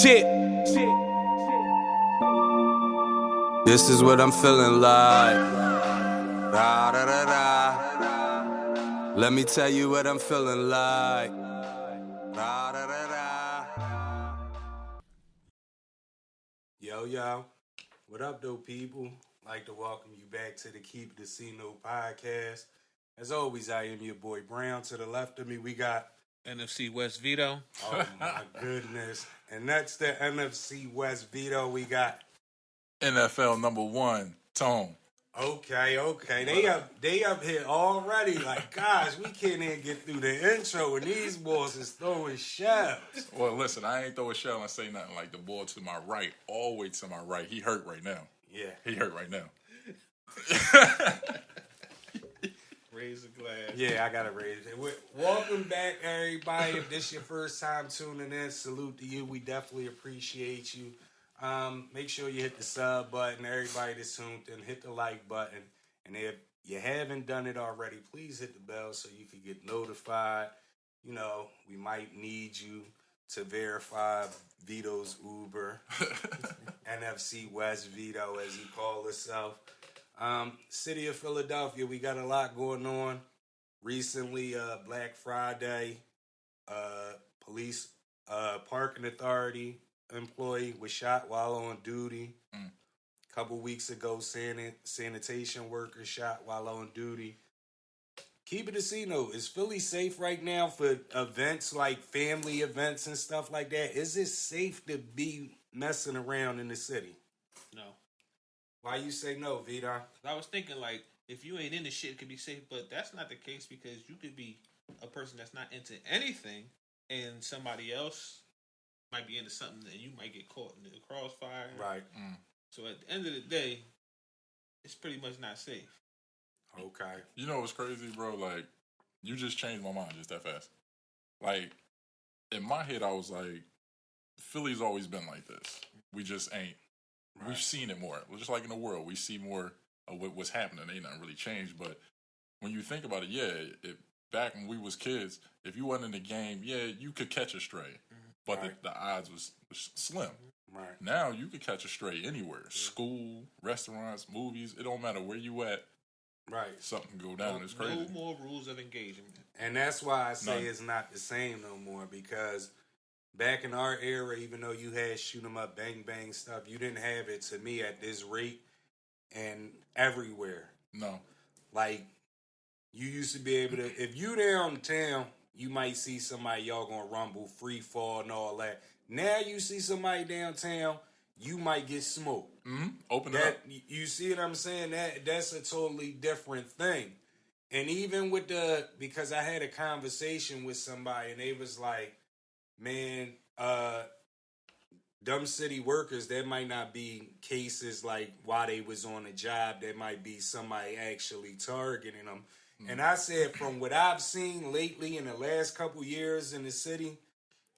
Shit. This is what I'm feeling like. Da, da, da, da. Let me tell you what I'm feeling like. Da, da, da, da. Yo, what up, though, people? Like to welcome you back to the Keep the C Note podcast. As always, I am your boy Brown. To the left of me, we got NFC West Vito. Oh my goodness. And that's the NFC West Vito. We got NFL number one, Tone. Okay. They up here already. Like, gosh, we can't even get through the intro and these boys is throwing shells. Well, listen, I ain't throw a shell and say nothing. Like the ball to my right, all the way to my right. He hurt right now. Yeah. He hurt right now. Raise a glass. Yeah, I gotta raise it. Welcome back, everybody. If this is your first time tuning in, salute to you. We definitely appreciate you. Make sure you hit the sub button. Everybody that's tuned in, hit the like button. And if you haven't done it already, please hit the bell so you can get notified. You know, we might need you to verify Vito's Uber. NFC West Vito, as he called himself. City of Philadelphia, we got a lot going on. Recently, Black Friday, police parking authority employee was shot while on duty. A couple weeks ago, sanitation worker shot while on duty. Keep it a C note. Is Philly safe right now for events like family events and stuff like that? Is it safe to be messing around in the city? No. Why you say no, Vito? I was thinking, like, if you ain't into shit, it could be safe, but that's not the case because you could be a person that's not into anything and somebody else might be into something and you might get caught in the crossfire. Right. So at the end of the day, it's pretty much not safe. Okay. You know what's crazy, bro? Like, you just changed my mind just that fast. Like, in my head, I was like, Philly's always been like this. We just ain't. Right. We've seen it more. Just like in the world, we see more of what's happening. Ain't nothing really changed. But when you think about it, yeah, back when we was kids, if you wasn't in the game, yeah, you could catch a stray. But right. the odds was slim. Right. Now you could catch a stray anywhere. School, restaurants, movies. It don't matter where you at. Right. Something can go down. It's crazy. No more rules of engagement. And that's why I say it's not the same no more because back in our era, even though you had shoot 'em up, bang, bang stuff, you didn't have it to me at this rate and everywhere. No. Like, you used to be able to, if you downtown, you might see somebody, y'all gonna rumble, free fall and all that. Now you see somebody downtown, you might get smoked. Open it up. You see what I'm saying? That's a totally different thing. And even with because I had a conversation with somebody and they was like, man, dumb city workers, there might not be cases like while they was on a job, there might be somebody actually targeting them. And I said, from what I've seen lately in the last couple years in the city,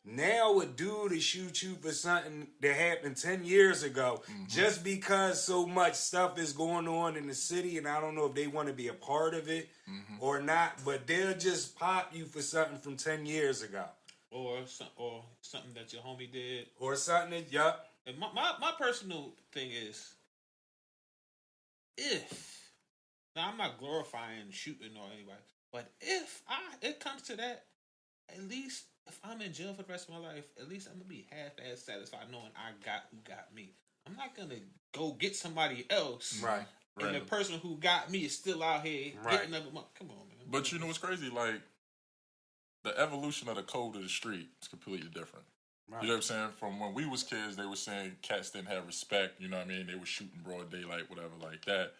now a dude to shoot you for something that happened 10 years ago, just because so much stuff is going on in the city, and I don't know if they want to be a part of it or not, but they'll just pop you for something from 10 years ago. Or something that your homie did. Or something that, yup. And my personal thing is, now I'm not glorifying shooting or anybody, but if it comes to that, at least if I'm in jail for the rest of my life, at least I'm going to be half-ass satisfied knowing I got who got me. I'm not going to go get somebody else. Right. And the person who got me is still out here hitting up. Come on, man. But you know what's crazy? Like, the evolution of the code of the street is completely different. Right. You know what I'm saying? From when we was kids, they were saying cats didn't have respect. You know what I mean? They were shooting broad daylight, whatever like that.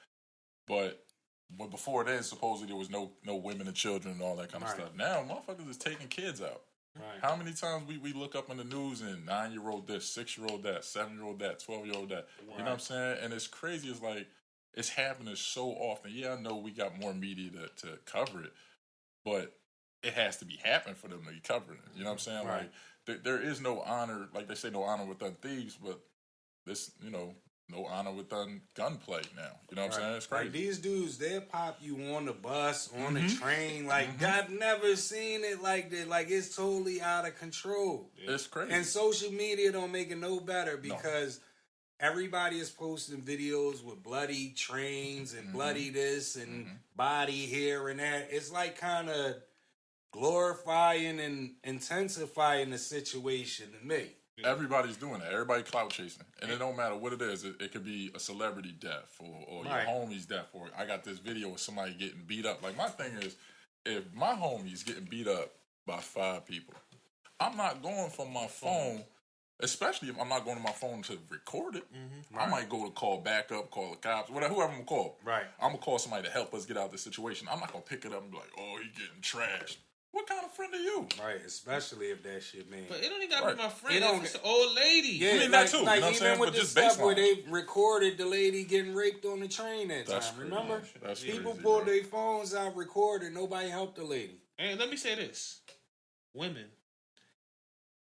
But before then, supposedly there was no women and children and all that kind of stuff. Now, motherfuckers is taking kids out. Right. How many times we look up in the news and 9-year-old this, 6-year-old that, 7-year-old that, 12-year-old that. Right. You know what I'm saying? And it's crazy. It's like, it's happening so often. Yeah, I know we got more media to cover it, but it has to be happening for them to be covering it. You know what I'm saying? Right. Like, there is no honor, like they say, no honor without thieves, but this, you know, no honor with gunplay now. You know what I'm saying? It's crazy. Like these dudes, they'll pop you on the bus, on the train. Like I've never seen it like that. Like it's totally out of control. It's crazy. And social media don't make it no better because everybody is posting videos with bloody trains and bloody this and body here and that. It's like kind of glorifying and intensifying the situation to me. Everybody's doing that. Everybody clout chasing. And it don't matter what it is. It could be a celebrity death or your homie's death. Or I got this video of somebody getting beat up. Like, my thing is, if my homie's getting beat up by 5 people, I'm not going from my phone, especially if I'm not going to my phone to record it. I might go to call backup, call the cops, whoever I'm going to call. Right. I'm going to call somebody to help us get out of this situation. I'm not going to pick it up and be like, oh, he getting trashed. What kind of friend are you? Right, especially if that shit, man. But it don't even gotta be my friend. If it's an old lady. Yeah, I mean, like, that too. Like you know what I'm saying? with But the just stuff baseline. where they recorded the lady getting raped on the train that That's time. crazy. Remember? That's People crazy, pulled bro. their phones out, recorded. Nobody helped the lady. And let me say this. Women,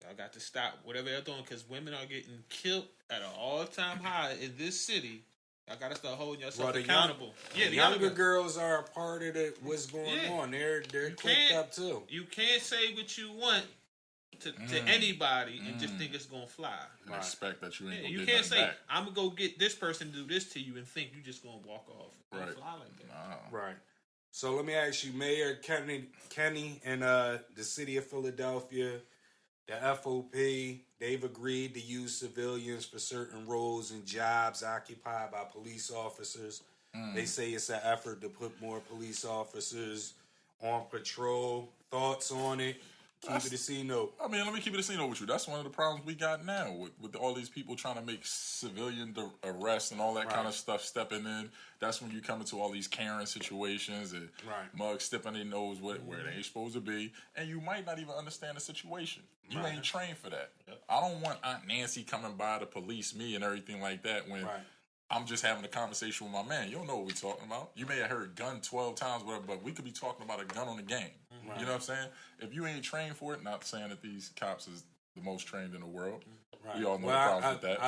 y'all got to stop whatever they're doing because women are getting killed at an all-time high in this city. Y'all got to start holding yourself accountable. The younger girls are a part of what's going on. They're clicked up too. You can't say what you want to anybody and just think it's going to fly. And expect that you ain't going to You get can't say, back. I'm going to go get this person to do this to you and think you just going to walk off. It don't Right. fly like that. Right. So let me ask you, Mayor Kenny and the city of Philadelphia, the FOP, they've agreed to use civilians for certain roles and jobs occupied by police officers. They say it's an effort to put more police officers on patrol. Thoughts on it? Keep it a C-note. I mean, let me keep it a C-note with you. That's one of the problems we got now with all these people trying to make civilian arrests and all that kind of stuff stepping in. That's when you come into all these Karen situations and mugs stepping their nose where they ain't supposed to be. And you might not even understand the situation. You ain't trained for that. I don't want Aunt Nancy coming by to police me and everything like that when I'm just having a conversation with my man. You don't know what we're talking about. You may have heard gun 12 times, whatever, but we could be talking about a gun on the game. You know what I'm saying? If you ain't trained for it, not saying that these cops is the most trained in the world. We all know the problems with that.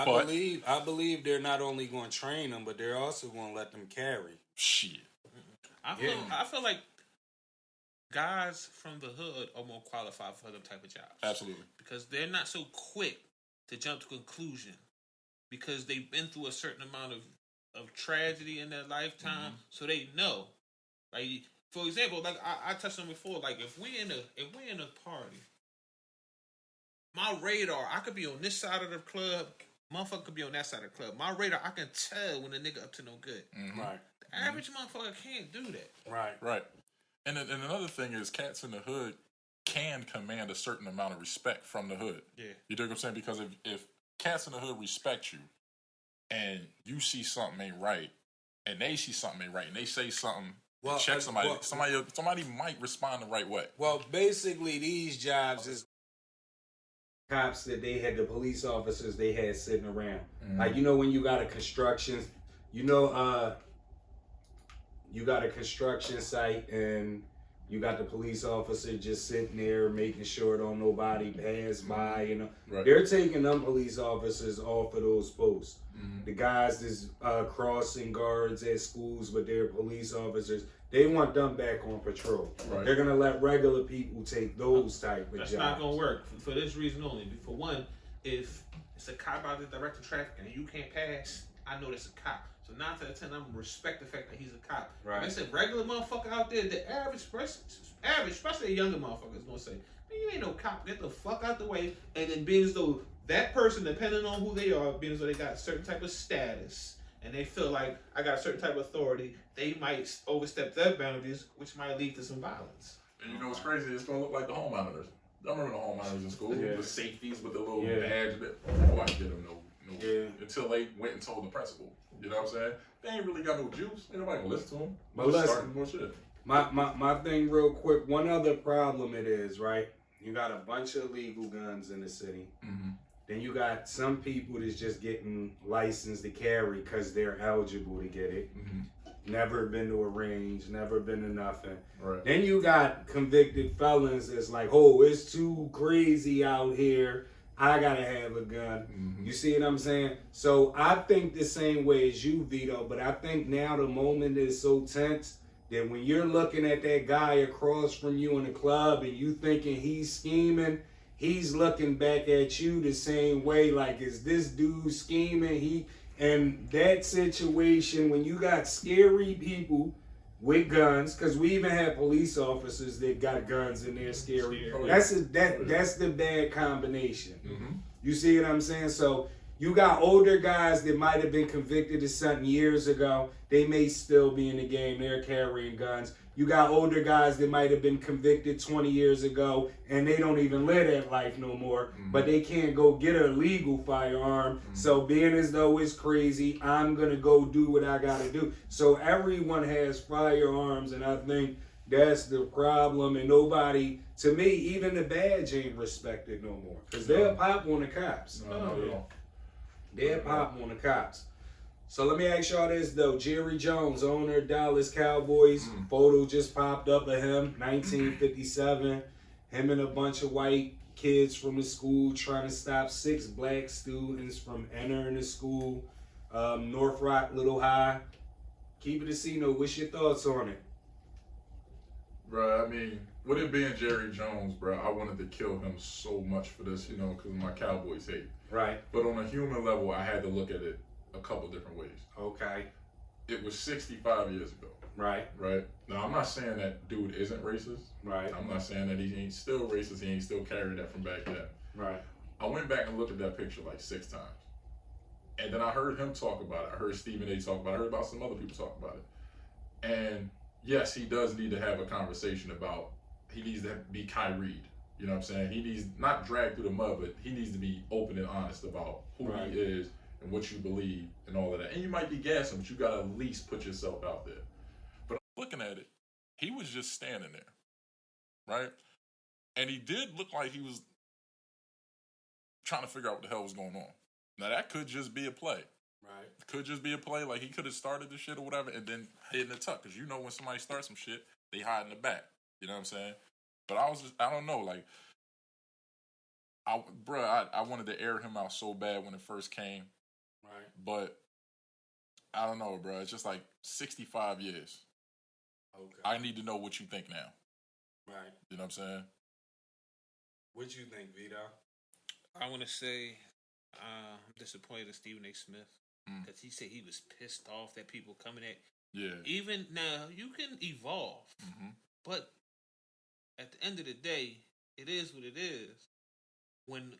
I believe they're not only going to train them, but they're also going to let them carry. Shit. I feel like guys from the hood are more qualified for them type of jobs. Absolutely. Because they're not so quick to jump to conclusion because they've been through a certain amount of tragedy in their lifetime, so they know. Like, for example, like I touched on before, like if we in a party, my radar, I could be on this side of the club, motherfucker could be on that side of the club. My radar, I can tell when a nigga up to no good. Right. The average motherfucker can't do that. Right. And another thing is cats in the hood can command a certain amount of respect from the hood. Yeah. You dig what I'm saying? Because if cats in the hood respect you and you see something ain't right and they see something ain't right and they say something, check somebody, somebody might respond the right way. Well, basically these jobs is cops that they had, the police officers they had sitting around. Like, you know, when you got a construction, you got a construction site and you got the police officer just sitting there making sure don't nobody pass by, you know. Right. They're taking them police officers off of those posts. The guys that's crossing guards at schools with their police officers, they want them back on patrol. Right. They're going to let regular people take those type of That's jobs. not going to work for this reason only. For one, if it's a cop out there directing traffic and you can't pass, I know that's a cop. So 9 out of 10, I'm going to respect the fact that he's a cop. Right. Like I said, regular motherfucker out there, the average, especially a younger motherfucker, is going to say, man, you ain't no cop. Get the fuck out the way. And then being as though that person, depending on who they are, being as though they got a certain type of status, and they feel like I got a certain type of authority, they might overstep their boundaries, which might lead to some violence. And you know what's crazy? It's going to look like the home monitors. I remember the home monitors in school, the safeties with the little badge. Nobody get them until they went and told the principal. You know what I'm saying? They ain't really got no juice. Ain't nobody gonna listen to them. But listen, starting more shit. My thing real quick, one other problem it is, right? You got a bunch of illegal guns in the city. Then you got some people that's just getting licensed to carry because they're eligible to get it. Never been to a range, never been to nothing. Right. Then you got convicted felons that's like, oh, it's too crazy out here. I gotta have a gun. Mm-hmm. You see what I'm saying? So I think the same way as you, Vito, but I think now the moment is so tense that when you're looking at that guy across from you in the club and you thinking he's scheming, he's looking back at you the same way, like, is this dude scheming? And that situation, when you got scary people with guns, because we even have police officers that got guns in there scary. That's the bad combination. Mm-hmm. You see what I'm saying? So you got older guys that might have been convicted of something years ago. They may still be in the game. They're carrying guns. You got older guys that might have been convicted 20 years ago and they don't even live that life no more, but they can't go get a legal firearm. So being as though it's crazy, I'm going to go do what I got to do. So everyone has firearms, and I think that's the problem. And nobody, to me, even the badge ain't respected no more because they'll pop on the cops. They'll pop on the cops. So let me ask y'all this though. Jerry Jones, owner of Dallas Cowboys, photo just popped up of him, 1957. Him and a bunch of white kids from the school trying to stop 6 black students from entering the school. North Rock, Little High. Keep it a C note. What's your thoughts on it? Bruh, I mean, with it being Jerry Jones, bruh, I wanted to kill him so much for this, because of my Cowboys hate. Right. But on a human level, I had to look at it a couple different ways. Okay. It was 65 years ago. Right. Right? Now, I'm not saying that dude isn't racist. Right. I'm not saying that he ain't still racist. He ain't still carrying that from back then. Right. I went back and looked at that picture like 6 times. And then I heard him talk about it. I heard Stephen A. talk about it. I heard about some other people talk about it. And yes, he does need to have a conversation about, he needs to be Kyrie. You know what I'm saying? He needs, not dragged through the mud, but he needs to be open and honest about who he is and what you believe and all of that. And you might be gassing, but you got to at least put yourself out there. But looking at it, he was just standing there, right? And he did look like he was trying to figure out what the hell was going on. Now, that could just be a play. Right. It could just be a play. Like, he could have started the shit or whatever and then hid in the tuck. Because when somebody starts some shit, they hide in the back. You know what I'm saying? But I don't know. Like, I wanted to air him out so bad when it first came. Right. But I don't know, bro. It's just like 65 years. Okay. I need to know what you think now. Right. You know what I'm saying? What you think, Vito? I want to say I'm disappointed in Stephen A. Smith because he said he was pissed off that people coming at. Yeah. Even now, you can evolve, but at the end of the day, it is what it is. When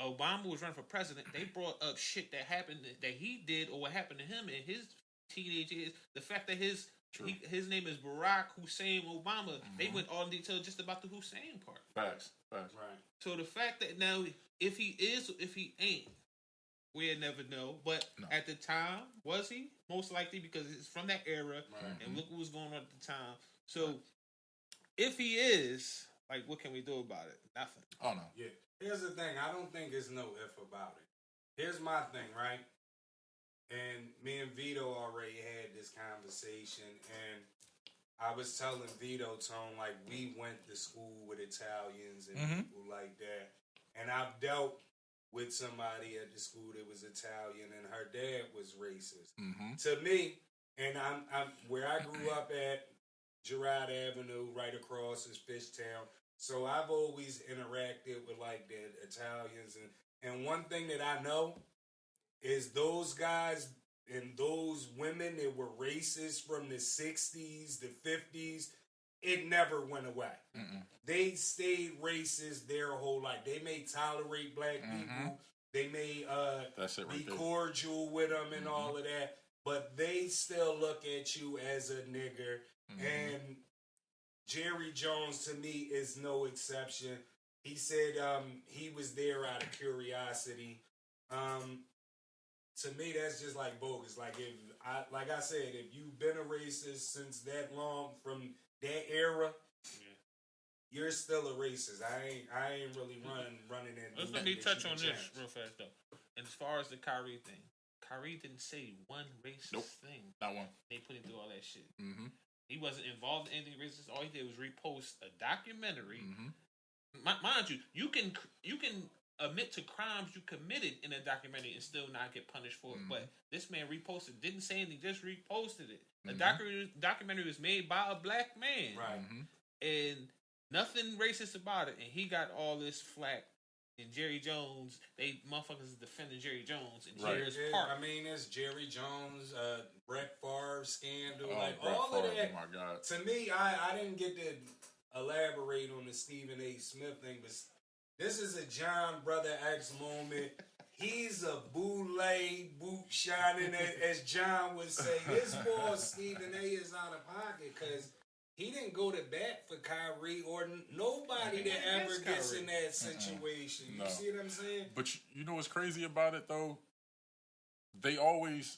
Obama was running for president, they brought up shit that happened that he did or what happened to him in his teenage years. The fact that his name is Barack Hussein Obama, they went all in detail just about the Hussein part. Facts. Right. So the fact that now, if he is, if he ain't, we'll never know. But at the time, was he? Most likely, because it's from that era, and look what was going on at the time. So, if he is, like, what can we do about it? Nothing. Oh, no. Yeah. Here's the thing. I don't think there's no if about it. Here's my thing, right? And me and Vito already had this conversation, and I was telling Vito, Tone, like, we went to school with Italians and people like that. And I've dealt with somebody at the school that was Italian, and her dad was racist. To me, and I'm where I grew up at, Girard Avenue, right across is Fishtown. So I've always interacted with, like, the Italians. And one thing that I know is those guys and those women that were racist from the 60s, the 50s, it never went away. They stayed racist their whole life. They may tolerate black people. They may be cordial with them and all of that. But they still look at you as a nigger. And Jerry Jones, to me, is no exception. He said he was there out of curiosity. To me, that's just like bogus. Like I said, if you've been a racist since that long, from that era, you're still a racist. I ain't really running in. Let me touch on this real fast though. And as far as the Kyrie thing, Kyrie didn't say one racist thing. Not one. They put him through all that shit. He wasn't involved in anything racist. All he did was repost a documentary. Mind you, you can admit to crimes you committed in a documentary and still not get punished for it. But this man reposted, didn't say anything, just reposted it. The documentary was made by a black man, Right. And nothing racist about it. And he got all this flack. And Jerry Jones, motherfuckers is defending Jerry Jones and Jerry's part. I mean, it's Jerry Jones, Brett Favre scandal, Brett all Favre, of that. Oh my God! To me, I didn't get to elaborate on the Stephen A. Smith thing, but this is a John Brother X moment. He's a bootleg, boot shining, as John would say. This boy Stephen A. is out of pocket because he didn't go to bat for Kyrie or nobody that ever gets in that situation. You see what I'm saying? But you know what's crazy about it though? They always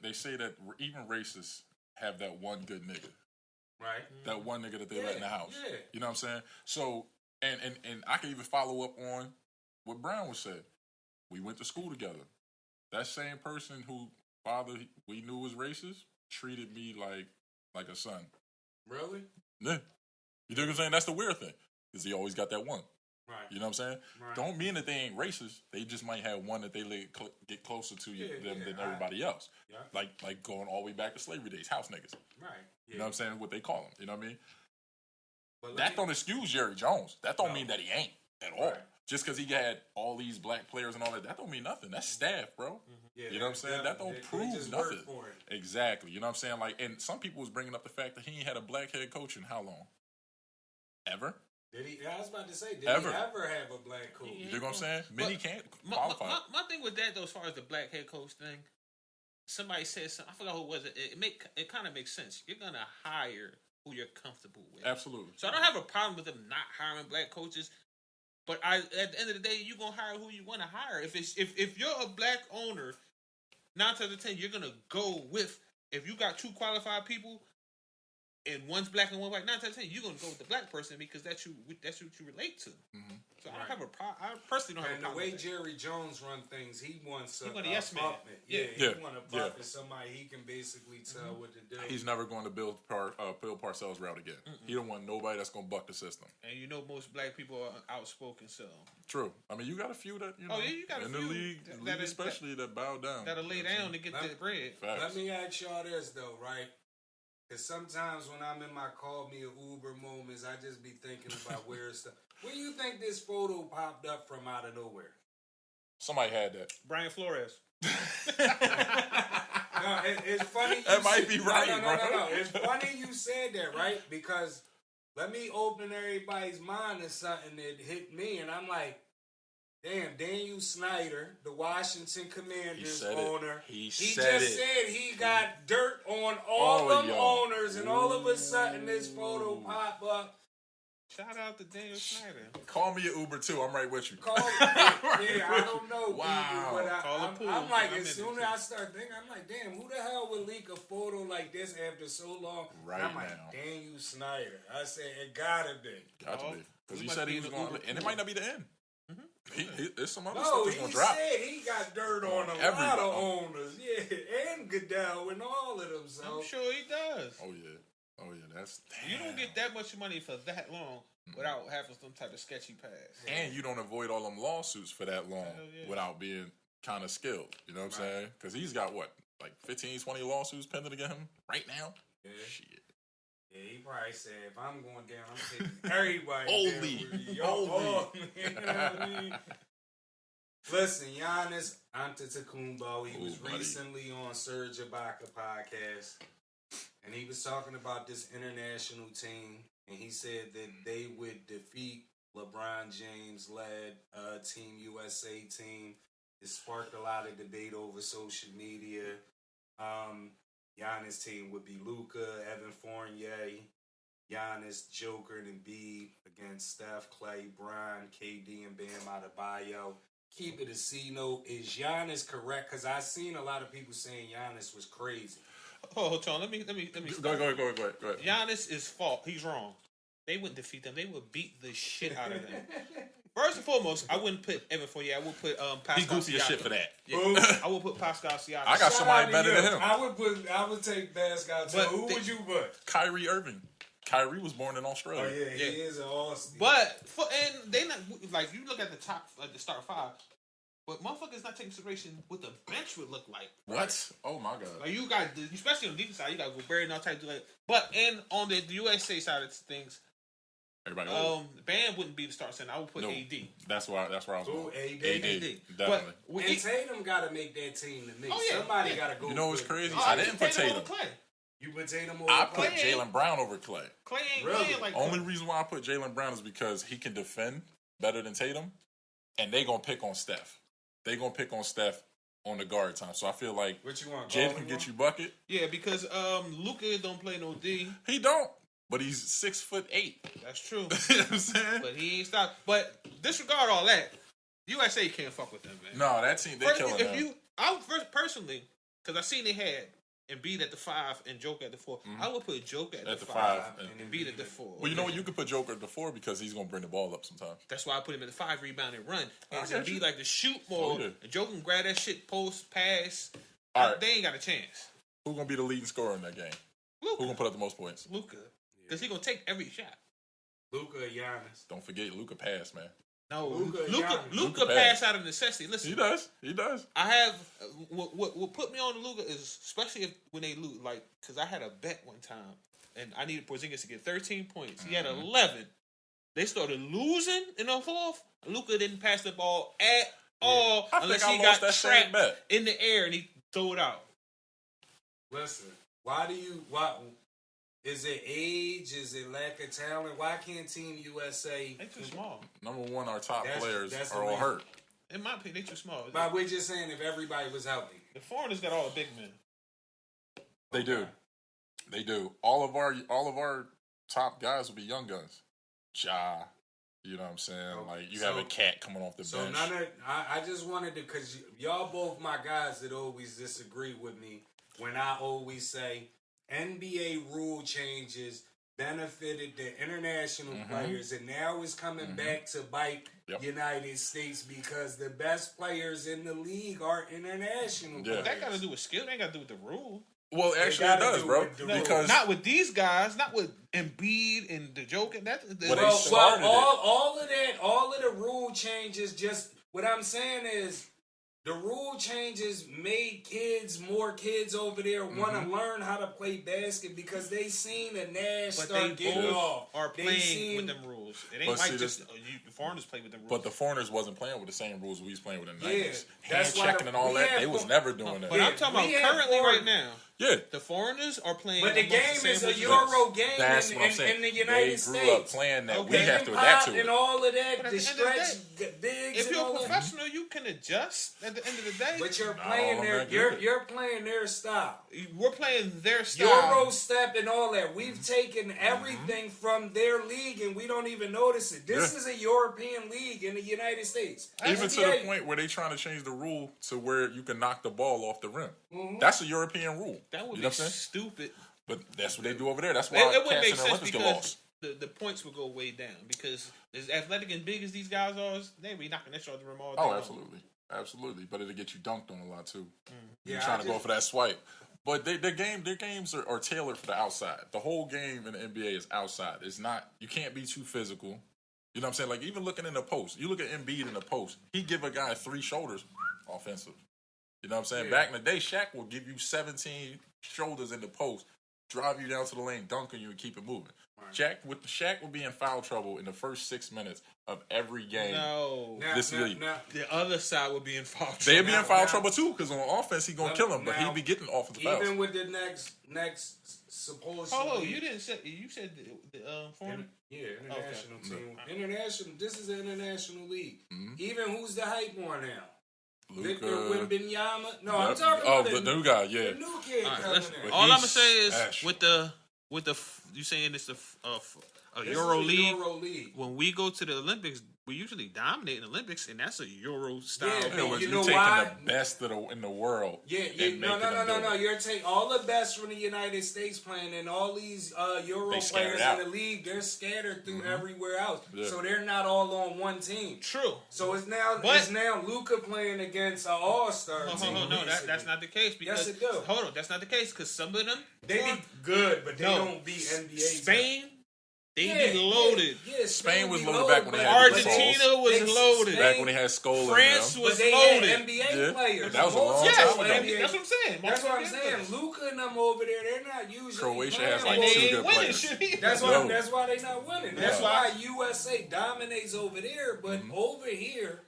they say that even racists have that one good nigga, right? That one nigga that they let in the house. Yeah. You know what I'm saying? So and I can even follow up on what Brown was said. We went to school together. That same person who father we knew was racist treated me like a son. Really? Yeah. You know what I'm saying? That's the weird thing. Because he always got that one. Right. You know what I'm saying? Right. Don't mean that they ain't racist. They just might have one that they get closer to than everybody else. Yeah. Like going all the way back to slavery days. House niggas. Right. Yeah. You know what I'm saying? What they call them. You know what I mean? But that don't excuse Jerry Jones. That don't mean that he ain't at all. Right. Just because he had all these black players and all that don't mean nothing. That's staff, bro. Yeah, you know what I'm saying? That don't prove just nothing. work for it. Exactly. You know what I'm saying? And some people was bringing up the fact that he ain't had a black head coach in how long? Ever? Did he? I was about to say, did Ever. he ever have a black coach? You know what I'm saying? Many can't qualify. My thing with that, though, as far as the black head coach thing, somebody said something. I forgot who it was. It kind of makes sense. You're gonna hire who you're comfortable with. Absolutely. So I don't have a problem with them not hiring black coaches. But at the end of the day, you're gonna hire who you want to hire. If you're a black owner, 9 out of 10, you're gonna go with. If you got two qualified people, and one's black and one white, 9 out of 10, you're gonna go with the black person because that's what you relate to. Mm-hmm. So I don't have a problem. I personally don't have a problem. And the way Jerry Jones run things, he wants a yes man. He want a puppet, somebody he can basically tell what to do. He's never going to Bill Parcells route again. He don't want nobody that's going to buck the system. And you know most black people are outspoken, so. True. I mean, you got a few that, you know, you got in a few the league especially that bow down. That'll lay down to get that bread. Facts. Let me ask y'all this, though, right? Because sometimes when I'm in my call me an Uber moments, I just be thinking about weird stuff. Where do you think this photo popped up from out of nowhere? Somebody had that. Brian Flores. No, it's funny. That might be right, bro. No. It's funny you said that, right? Because let me open everybody's mind to something that hit me, and I'm like, damn, Daniel Snyder, the Washington Commanders owner, he just said he got dirt on all them owners, and all of a sudden this photo pop up. Shout out to Daniel Snyder. Call me an Uber too. I'm right with you. I don't know. Wow. Uber, but I'm like, as soon as I start thinking, I'm like, damn, who the hell would leak a photo like this after so long? Right I'm like, now. Daniel Snyder. I said, it gotta be. Got to be. Because he said he was going to, and it might not be the end. There's some other No, stuff that's going to drop. He said he got dirt on a lot of owners. Yeah, and Goodell and all of them. So. I'm sure he does. Oh, yeah. That's You don't get that much money for that long without having some type of sketchy past. And you don't avoid all them lawsuits for that long without being kind of skilled. You know what I'm saying? Because he's got, what, like 15, 20 lawsuits pending against him right now? Yeah. Shit. Yeah, he probably said, if I'm going down, I'm taking everybody down. You know what I mean? Listen, Giannis Antetokounmpo, he was recently on Serge Ibaka podcast, and he was talking about this international team, and he said that they would defeat LeBron James-led Team USA team. It sparked a lot of debate over social media. Giannis' team would be Luka, Evan Fournier, Giannis, Joker, and Embiid against Steph, Clay, Bron, KD, and Bam Adebayo. Keep it a C note. Is Giannis correct? Because I've seen a lot of people saying Giannis was crazy. Oh, hold on. Let me. Go ahead. Giannis is fault. He's wrong. They wouldn't defeat them. They would beat the shit out of them. First and foremost, I wouldn't put Evan Fournier. I would put Pascal. He's goofy as shit for that. Yeah. I would put Pascal Siakam. I got somebody better than him. I would take Pascal too. Who would you put? Kyrie Irving. Kyrie was born in Australia. Oh yeah, he is an Austin. But and they not like you look at the top, like the start 5. But motherfuckers not taking consideration what the bench would look like. What? Oh my god! Like you got, especially on the defense side, you got Barrett and all types of like. But on the USA side of things, Everybody. Bam wouldn't be the start center. I would put AD. That's where I was going. AD. Definitely. And Tatum got to make that team to mix. Oh, yeah. Somebody got to go. You know what's crazy? Oh, I didn't put Tatum. Over Clay. You put Tatum over I Clay? put Jaylen Brown over Clay. Clay ain't Really? playing like Only reason why I put Jaylen Brown is because he can defend better than Tatum, and they gonna pick on Steph. They gonna pick on Steph on the guard time. So I feel like What you want? Jaylen can get you bucket. Yeah, because Luka don't play no D. He don't, but he's 6'8". That's true. You know what I'm saying? But he ain't stopped. But disregard all that. USA can't fuck with them, man. No, that team, they killing them. I would personally, because I seen they had Embiid at the 5 and Joker at the 4. I would put Joker at the 5 and Embiid at the 4. Well, you know what? You could put Joker at the 4 because he's going to bring the ball up sometimes. That's why I put him at the 5, rebound and run. And got you. Embiid like to shoot more. yeah. And Joker can grab that shit, post, pass. All right. They ain't got a chance. Who's going to be the leading scorer in that game? Who's going to put up the most points? Luka. Because he going to take every shot. Luka or Giannis? Don't forget Luka pass, man. No, Luka Luka pass out of necessity. Listen, He does. I have what put me on the Luka is especially when they lose. Like, because I had a bet one time, and I needed Porzingis to get 13 points. He had 11. They started losing in the 4th. Luka didn't pass the ball at all unless he got trapped in the air and he threw it out. Listen, why? Is it age? Is it lack of talent? Why can't Team USA? They too small. Number one, our top players that's are all hurt. In my opinion, they too small. But we're just saying if everybody was healthy. The foreigners got all the big men. They do. They do. All of our top guys will be young guns. Ja, you know what I'm saying? Like, you have a cat coming off the bench. I just wanted to, because y'all both my guys that always disagree with me when I always say NBA rule changes benefited the international players, and now it's coming back to bite United States because the best players in the league are international players. That got to do with skill. They ain't got to do with the rule. Well, actually, it does, bro. Because not with these guys, not with Embiid and the Joker. All of the rule changes. Just what I'm saying is, the rule changes made more kids over there want to learn how to play basket because they seen the Nash start getting off. Are playing with them rules. It ain't like just the foreigners play with them rules. But the foreigners wasn't playing with the same rules we was playing with in the 90s. Hand checking and all that. They was never doing that. But I'm talking about currently right now. Yeah. The foreigners are playing. But the game is a Euro game in the United States. They grew up playing that. We have to adapt to it. And all of that, the stretch bigs. If you're a professional, you can adjust at the end of the day. But you're playing you're playing their style. We're playing their style. Euro step and all that. We've taken everything from their league and we don't even notice it. This is a European league in the United States. Even to the point where they trying to change the rule to where you can knock the ball off the rim. That's a European rule. That would be stupid. But that's what they do over there. That's why it wouldn't make sense get lost. because the points would go way down. Because as athletic and big as these guys are, they be knocking that shot the rim all day. Oh, absolutely. But it'll get you dunked on a lot too. You're trying to go for that swipe. But their games are tailored for the outside. The whole game in the NBA is outside. It's not. You can't be too physical. You know what I'm saying? Like, even looking in the post, you look at Embiid in the post, he give a guy 3 shoulders, offensive. You know what I'm saying? Back in the day, Shaq will give you 17 shoulders in the post, drive you down to the lane, dunk on you, and keep it moving. Right. Shaq will be in foul trouble in the first 6 minutes of every game. The other side would be in foul trouble. They'd be in foul trouble too, because on offense he gonna kill him, but he'd be getting offensive fouls. Even with the next supposed. Oh, you didn't say you said the foreign. International team. International. This is an international league. Even who's the hype on now? Victor Wembanyama. No, I'm talking about the new guy. Yeah, the new kid coming in. All I'm gonna say is with the you saying it's a Euro League. When we go to the Olympics, we usually dominate in the Olympics, and that's a Euro style. Yeah, you're taking the best in the world. No. You're taking all the best from the United States playing, and all these Euro players in the league. They're scattered through everywhere else, so they're not all on one team. True. So it's now Luka playing against an all-star team. No, that's not the case. Because, yes, it does. Hold on, that's not the case because some of them they be good, but they don't be NBA. Spain They be loaded. Yeah, Spain was be loaded back when they had Argentina was loaded. back when they had Skola. France and was but they loaded. had NBA players. That was a long Yes, time ago. NBA. that's what I'm saying. That's what I'm saying. Luka and them over there, they're not usually. Croatia has playing. like They two ain't good winning players. shit. That's No. why. That's why they not winning. That's Yeah. why USA dominates over there, but over here,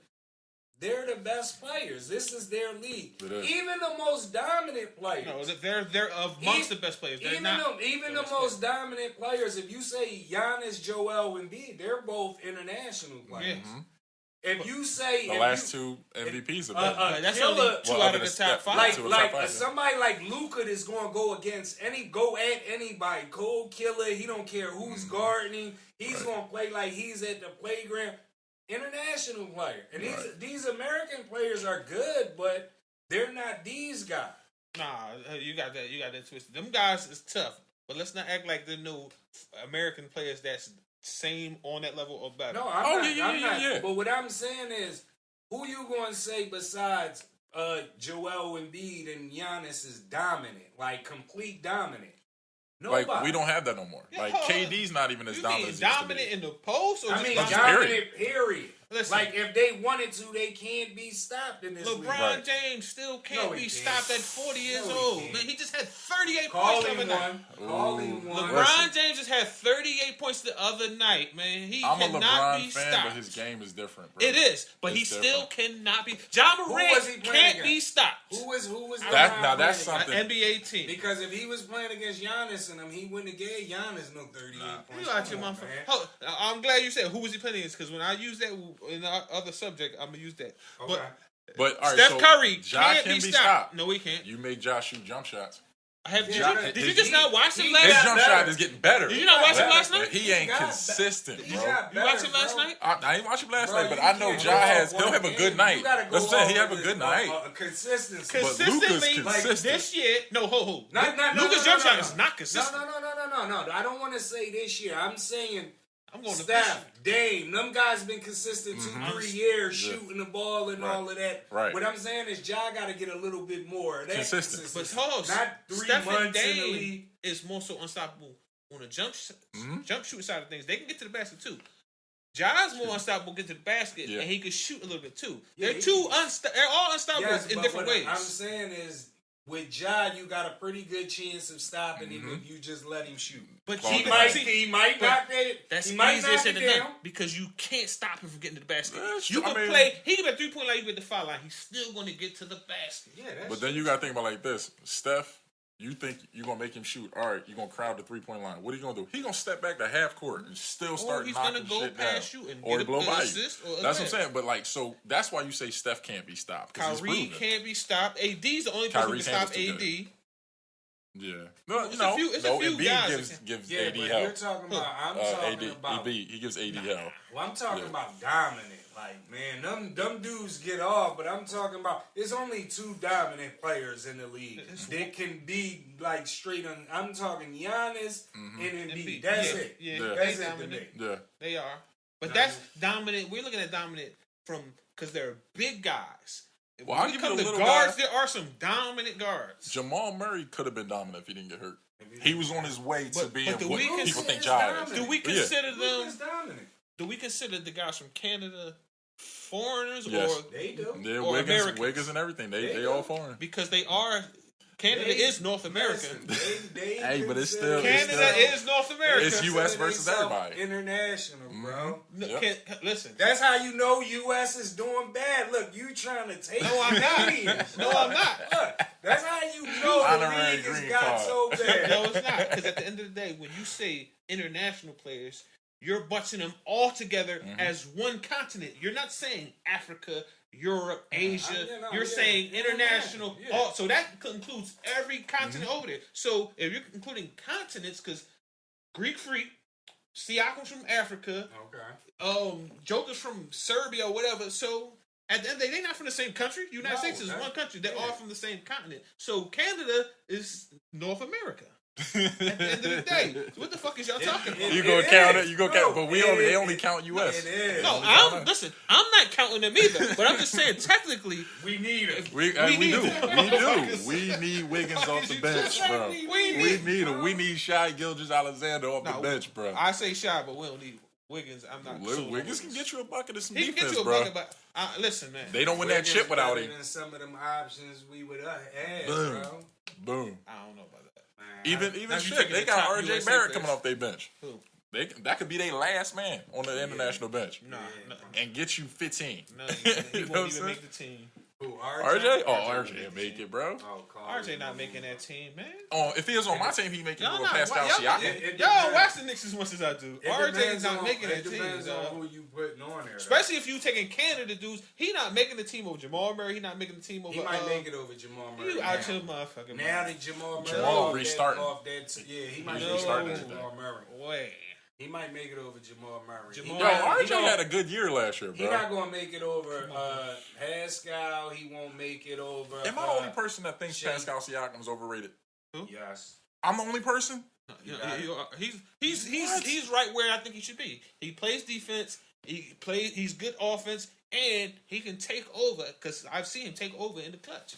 they're the best players. This is their league. It is. Even the most dominant players. No, they're amongst the best players. They're not. Even the most dominant players. If you say Giannis, Joel, and Embiid, they're both international players. Yeah. If you say The last two MVPs are better. That's killer- only two Well, out other of the than top Steph, five. two of the like top five, somebody like Luka is going to go against go at anybody. Cold killer. He don't care who's guarding him. He's going to play like he's at the playground. International player, and these American players are good, but they're not these guys. Nah, you got that twisted. Them guys is tough, but let's not act like they're no American players that's same on that level or better. No, I'm not. But what I'm saying is, who you going to say besides Joel Embiid and Giannis is dominant, like complete dominant? Nobody. Like we don't have that no more. Yeah, like hold on. KD's not even as You dominant. mean as he used to dominant be. in the post, or I mean, just dominant. Period. Listen. Like if they wanted to, they can't be stopped in this league. LeBron James still can't No, he be can't. stopped at 40 years No, he old. can't. Man, he just had 38 Call points the him other night. one. Call him one. LeBron James just had 38 points the other night, man. He I'm a cannot LeBron be fan, stopped. but his game is different, bro. It is, but It's he still different. cannot be. John was he Morant playing can't be against? stopped. Who was That- LeBron now that's playing something. An NBA team. Because if he was playing against Giannis and them, he wouldn't have gave Giannis no 38 points. You out your Come on, motherfucker. man. Hold- I'm glad you said who was he playing against, because when I use that in our other subject, I'm gonna use that. Okay. But all right, Steph so Curry Ja can't can be be stopped. No, he can't. You make Josh shoot jump shots. Did you just he- not watch him he last His night? jump better. shot is getting better. Did you not watch him last But night? he ain't got consistent, He bro. got You watch better, him last bro. night? I didn't watch him last Bro, night, but you I know can't Ja go has. off He'll one have a game. good night. You gotta go That's what I'm saying. He off have a with good night. Consistency. But Luka's Consistently, like consistent. this year. No, ho. No, Luka's jump shot is not consistent. No. I don't want to say this year. I'm saying I'm going to Steph, Dame, them guys been consistent 2-3 years shooting the ball and all of that. Right. What I'm saying is Ja got to get a little bit more of that Consistent. consistency. But hold on, Not 3 Steph and months in the Dame league. is more so unstoppable on the jump shooting side of things. They can get to the basket too. Ja's more unstoppable, get to the basket, and he can shoot a little bit too. Yeah, They're all unstoppable Yes, in but different what ways. I'm saying is, with Ja, you got a pretty good chance of stopping him if you just let him shoot. But He might knock that. That's he might easier knock said it than done down. because you can't stop him from getting to the basket. That's You true. can I mean- play. He can be a 3-point line, you get the foul line. He's still going to get to the basket. Yeah, that's But then you got to think about it like this. Steph, you think you're going to make him shoot. All right, you're going to crowd the 3-point line. What are you going to do? He's going to step back to half court and still start he's knocking gonna go shit past down. you and or get blow a by you. assist or a That's what I'm layup. saying. But like, so that's why you say Steph can't be stopped. 'Cause he's Kyrie proven. can't be stopped. AD's the only person who Kyrie can stop handles too AD. Yeah. No, It's a few Embiid guys gives yeah, AD but help. you're talking about. I'm talking about. He gives AD help. Well, I'm talking about dominant. Like, man, them dudes get off, but I'm talking about. There's only 2 dominant players in the league that can be like straight on. I'm talking Giannis and Embiid. That's it. Yeah, That's they it. dominant. Today. Yeah. They are. But that's dominant. We're looking at dominant because they're big guys. Well, When I'll we give come you to a little guards, guy. there are some dominant guards. Jamal Murray could have been dominant if he didn't get hurt. He was on his way to But being do what we people consider think his Ja dominant? is. Do we Yeah. consider Luka's them? dominant. Do we consider the guys from Canada foreigners Yes. or They do. Yeah, or Americans? Wiggins and everything. They They all do. foreign. because they are? Canada is North America. Listen, they Hey, but it's consider still- Canada is North America. It's US versus themselves everybody. International, bro. No, Yep. listen. That's how you know US is doing bad. Look, you trying to take No, I'm not. Canadians. No, I'm not. Look, that's how you know the Honorary league has green got card. so bad. No, it's not. Because at the end of the day, when you say international players, you're bunching them all together as one continent. You're not saying Africa, Europe, Asia. You're saying international. Yeah. So that includes every continent over there. So if you're including continents, because Greek Freak, Siakam from Africa, Okay. Joker's from Serbia or whatever. So at the end of the day, they're not from the same country. United No, States is that- one country. They're yeah. all from the same continent. So Canada is North America. At the end of the day, what the fuck is y'all talking about? You gonna count it? You gonna count? No, But they only count US. It is. No, I'm not counting them either. But I'm just saying, technically, we need it. We do. We need Wiggins off the bench, bro. We need him. We need Shai Gilgeous-Alexander off the bench, bro. I say Shai, but we don't need Wiggins. I'm not. Wiggins can get you a bucket of some he can defense, get you a bro. bucket, but listen, man. They don't win that chip without him. Than some of them options we would have, Boom. bro. Boom. I don't know about that. Even shit, they got RJ Barrett coming off their bench. Who? That could be their last man on the international bench. No. And get you 15. No, he won't even make the team. Who, RJ? Oh, RJ make it, bro. RJ not making that team, man. Oh, if he was on my team, he making it with Pascal y'all Siakam. watch the Knicks as much as I do. RJ's not making that team. It depends on who you putting on there. Especially if you taking Canada dudes. He not making the team over Jamal Murray. He not making the team over. He might make it over Jamal Murray. You out your motherfucking now that Jamal Murray restarting. He might restarting make it over Jamal Murray. Wait. He might make it over Jamal Murray. RJ had a good year last year, bro. He's not going to make it over Pascal. He won't make it over. Am I the only person that thinks Pascal Siakam's overrated? Who? Yes. I'm the only person? He's right where I think he should be. He plays defense. He's good offense, and he can take over because I've seen him take over in the clutch.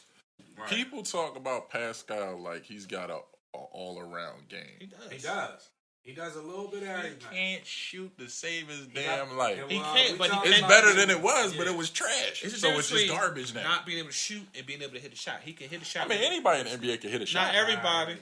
Right. People talk about Pascal like he's got a all around game. He does. He does a little bit of everything. He can't shoot to save his damn life. He can't, but it's better than it was, but it was trash. It's just garbage now. Not being able to shoot and being able to hit a shot. He can hit a shot. I mean, anybody in the NBA can hit a shot. Not everybody.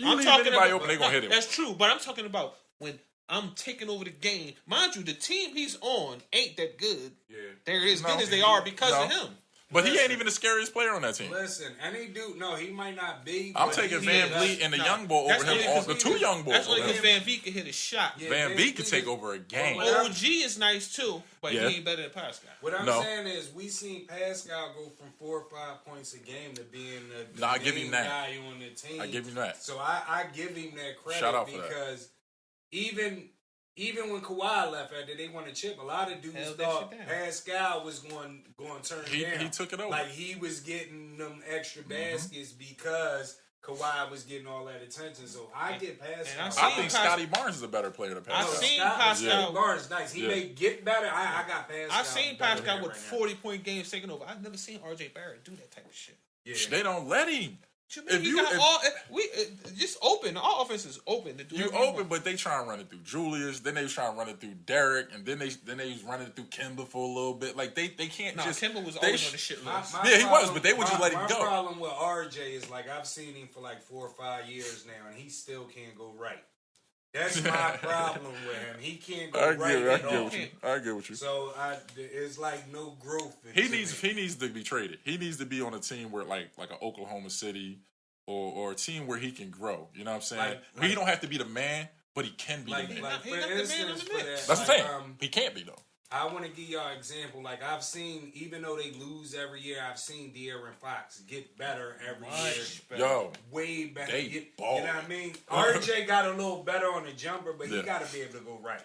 I'm talking about open, they gonna hit him. That's true, but I'm talking about when I'm taking over the game. Mind you, the team he's on ain't that good. Yeah. They're as good as they are because of him. But he ain't even the scariest player on that team. Listen, any dude, no, he might not be. I'm taking Van Vliet and the young boy over him. All the two young boys. That's only because Van Vliet can hit a shot. Yeah, Van Vliet could take over a game. OG is nice too, but he ain't better than Pascal. What I'm saying is, we seen Pascal go from 4 or 5 points a game to being the main guy on the team. I give him that. So I give him that credit. Shout out for because even when Kawhi left after they won a chip, a lot of dudes thought Pascal was going to turn down. He took it over. Like he was getting them extra baskets because Kawhi was getting all that attention. So I get Pascal. I think Scotty Barnes is a better player than Pascal. I've seen Pascal. Barnes nice. He may get better. I got Pascal. I've seen Pascal with 40-point games taking over. I've never seen RJ Barrett do that type of shit. Yeah. They don't let him. Just open. Our offense is open to do. You open, but they try and run it through Julius. Then they try and run it through Derek, and then they was running it through Kemba for a little bit. Like they can't just. Kemba was always on the shit list. He was, but they would just let him go. My problem with RJ is like I've seen him for like 4 or 5 years now, and he still can't go right. That's my problem with him. He can't go right at all. I get what you. So it's like no growth. He needs to be traded. He needs to be on a team where like an Oklahoma City or a team where he can grow. You know what I'm saying? He don't have to be the man, but he can be the man. That's what I'm saying. He can't be though. I want to give y'all an example. Like I've seen, even though they lose every year, I've seen De'Aaron Fox get better every year. Yo, way better. They ball. You know what I mean? RJ got a little better on the jumper, but he got to be able to go right.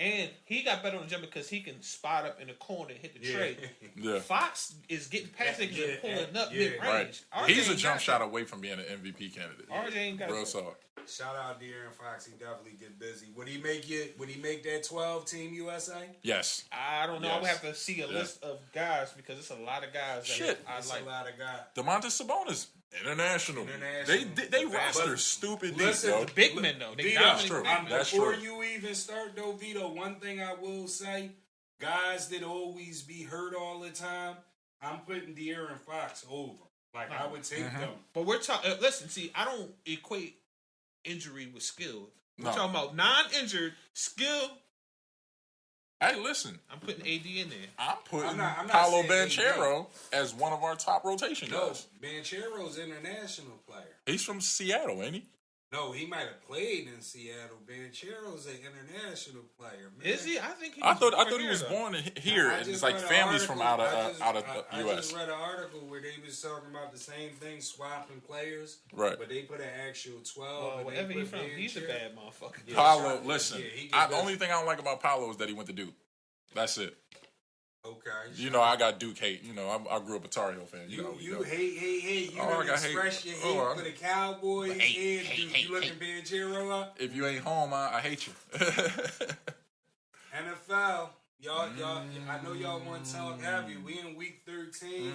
And he got better on the jumper because he can spot up in the corner and hit the tray. Yeah. Fox is getting past it and pulling up mid-range. Right. He's a jump shot away from being an MVP candidate. RJ ain't got real solid. Shout out De'Aaron Fox. He definitely get busy. Would he make that 12 Team USA? Yes. I don't know. I would have to see a list of guys because it's a lot of guys. It's a lot of guys. Domantas Sabonis. International. They roster stupid deep, the big men though. That's true. Before you even start though, Vito, one thing I will say, guys that always be hurt all the time, I'm putting De'Aaron Fox over. Like I would take them. But we're talking. Listen, see, I don't equate injury with skill. We're talking about non-injured skill. Hey, listen. I'm putting AD in there. I'm putting Paolo Banchero as one of our top rotation guys. No, Banchero's an international player. He's from Seattle, ain't he? No, he might have played in Seattle. Banchero's an international player. Man. Is he? I think he. I thought he was born here, and it's like families from out of U.S. I just read an article where they was talking about the same thing, swapping players. Right. But they put an actual 12. Well, wherever he's from, he's a bad motherfucker. Yeah, Paolo, listen. The only thing I don't like about Paolo is that he went to Duke. That's it. Okay. You know, I got Duke hate. You know, I grew up a Tar Heel fan. You know. hate. You Oh, done express your hate for the Cowboys and Duke. You looking Banchero up? If you ain't home, I hate you. NFL. Y'all, I know y'all want to talk heavy. We in week 13.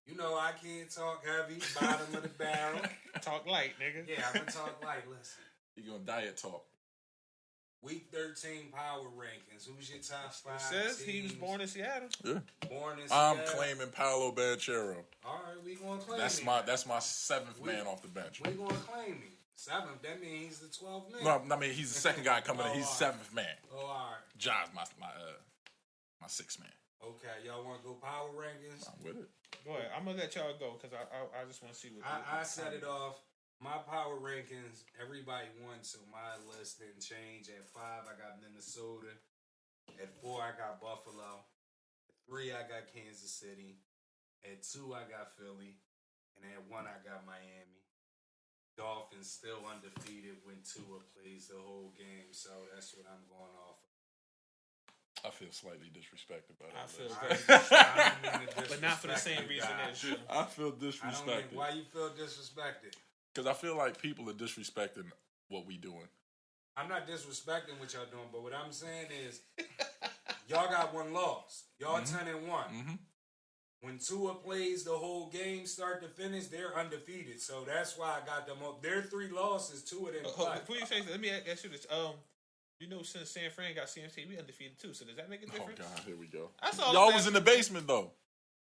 You know I can't talk heavy. Bottom of the barrel. Talk light, nigga. Yeah, I'm gonna talk light. Listen. You gonna diet talk? Week 13 power rankings. Who's your top 5? It says teams? he was born in Seattle. Yeah. Born in I'm Seattle. claiming Paolo Banchero. All right, we gonna claim That's him. That's my 7th man off the bench. We gonna claim him. 7th. That means he's the 12th man. No, I mean he's the second guy coming in. He's 7th man. Oh, all right. John's my 6th man. Okay, y'all want to go power rankings? I'm with it. Go ahead. I'm gonna let y'all go because I just want to see what I set it off. My power rankings, everybody won, so my list didn't change. At 5, I got Minnesota. At 4, I got Buffalo. At 3, I got Kansas City. At 2, I got Philly. And at 1, I got Miami. Dolphins still undefeated when Tua plays the whole game, so that's what I'm going off of. I feel slightly disrespected by that. I feel I don't mean to but not for the disrespect same you reason guys. as you. I feel I don't disrespected. mean, why you feel disrespected? Because I feel like people are disrespecting what we doing. I'm not disrespecting what y'all doing, but what I'm saying is y'all got 1 loss. Y'all 10-1. Mm-hmm. When Tua plays the whole game, start to finish, they're undefeated. So that's why I got them up. Their 3 losses, Tua didn't play. Before you say that, let me ask you this. You know, since San Fran got CMC, we undefeated too. So does that make a difference? Oh God, here we go. That's all. Y'all was in the basement though.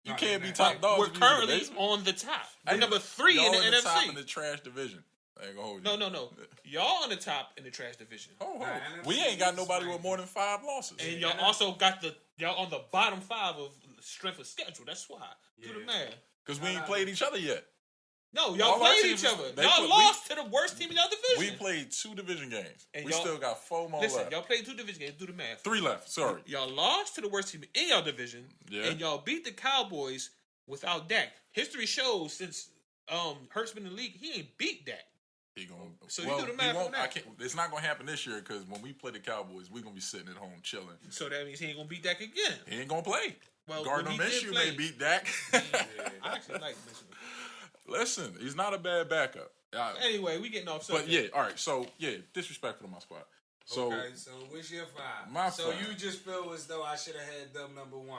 You can't be top dogs. We're if you in the currently basement. on the top. We're number 3 Y'all in the in the NFC. top in the trash division. I ain't gonna hold you. No. Y'all on the top in the trash division. Oh, NFC we ain't got is nobody right. with more than 5 losses. And y'all also got y'all on the bottom 5 of strength of schedule. That's why. Do the math. Because we ain't played each other yet. No, y'all All our played teams- each other. they Y'all put- lost to the worst team in your division. We played 2 division games. And We y'all- still got 4 more Listen, left. y'all played 2 division games. Do the math. 3 left. Sorry. Y'all lost to the worst team in your division. Yeah. And y'all beat the Cowboys without Dak. History shows since Hurts been in the league, he ain't beat Dak. He gonna, So you do the math on that. I can't, it's not gonna happen this year because when we play the Cowboys, we're gonna be sitting at home chilling. So that means he ain't gonna beat Dak again. He ain't gonna play. Well, Gardner when he did Minshew play- may beat Dak. I actually like Minshew. Listen, he's not a bad backup. Anyway, we getting off But subject. yeah, all right. So yeah, disrespectful to my squad. So Okay, so what's your 5? My so 5. you just feel as though I should have had them number 1.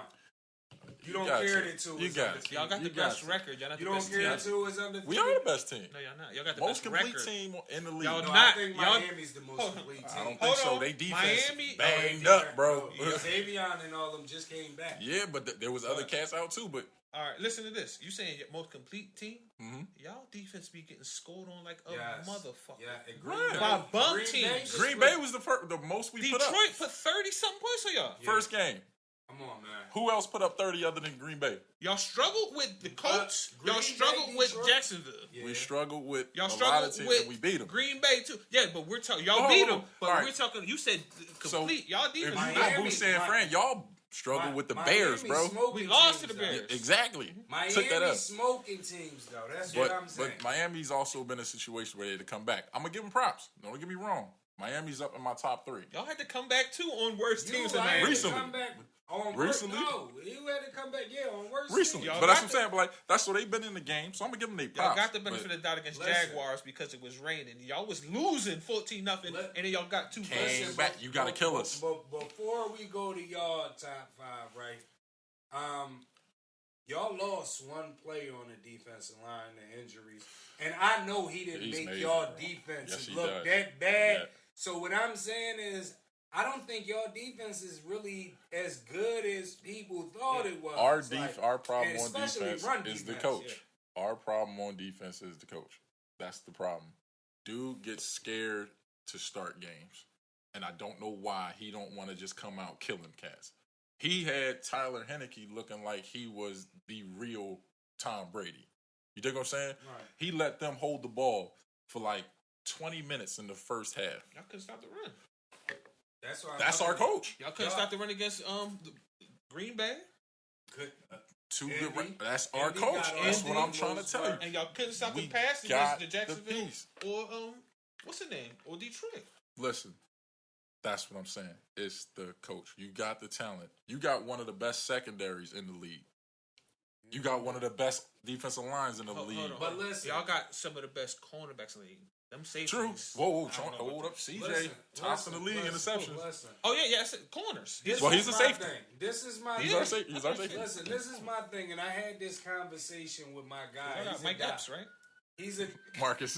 You You don't got care to. that Tua You is got undefeated. Y'all got the You got best to. record. Y'all not You the don't best care team. that Tua is undefeated? we are the best team. No, y'all not. Y'all got the Most best complete record. team in the league. Y'all No, not. I think y'all- Miami's the most Hold on. complete team. I don't think Hold so. on. They defense Miami- banged Oh, up, bro. Xavier and all them just came back. Yeah, but there was other cats out too. But All right, listen to this. You saying your most complete team? Mhm. Y'all defense be getting scored on like a Yes. motherfucker. Yeah, and Right. By bum Green teams. Bay just Green put- Bay was the most we Detroit put up. 30-something points on y'all. First game. Come on, man. Who else put up 30 other than Green Bay? Y'all struggled with the Colts. Green Y'all Bay, struggled with Detroit. Jacksonville. Yeah. We struggled with Y'all a lot of struggled teams with and we beat them. Green Bay too. Yeah, but we're talking. Y'all Hold beat on, them, but all right. we're talking. You said complete. Y'all If you defense. Miami- go is boost San Fran, y'all struggled with the Bears, bro. We lost to the Bears. Exactly. Miami Took that up. smoking teams, though. That's what I'm saying. But Miami's also been in a situation where they had to come back. I'm gonna give them props. Don't get me wrong. Miami's up in my top 3. Y'all had to come back too on worst You teams in had Miami. to Recently. come back on Recently. No, you had to come back. Yeah, on worst Recently, teams. Y'all but that's got what I'm saying. But like that's what they've been in the game, so I'm gonna give them their props. Y'all got the benefit but of the doubt against Listen. Jaguars because it was raining. Y'all was losing 14-0, and then y'all got 2 Came firsts. back. You gotta kill us. But before we go to y'all top 5, right? Y'all lost one player on the defensive line to injuries, and I know he didn't He's make major, y'all bro. defense Yes, he look does. that bad. Yeah. So what I'm saying is, I don't think y'all defense is really as good as people thought it was. Our problem and on especially defense run is the defense, coach. Our problem on defense is the coach. That's the problem. Dude gets scared to start games, and I don't know why he don't want to just come out killing cats. He had Tyler Heineke looking like he was the real Tom Brady. You dig what I'm saying? Right. He let them hold the ball for like 20 minutes in the first half. Y'all couldn't stop the run. That's our coach. Y'all couldn't stop the run against the Green Bay, Two Indy. good. That's our Indy coach. got That's all what I'm the trying to most tell you. work. and y'all couldn't stop the We pass got against the the Jacksonville piece. or what's the name or Detroit. Listen, That's what I'm saying. It's the coach. You got the talent. You got one of the best secondaries in the league. You got one of the best defensive lines in the league. Hold on. But listen, y'all got some of the best cornerbacks in the league. Them safeties. True. Whoa, hold up. CJ, tops in the league in interceptions. Oh yeah, corners. He's a safety. This is my He's thing. our safety. Listen, this is my thing, and I had this conversation with my guy. Got Mike Epps, right? He's a Marcus.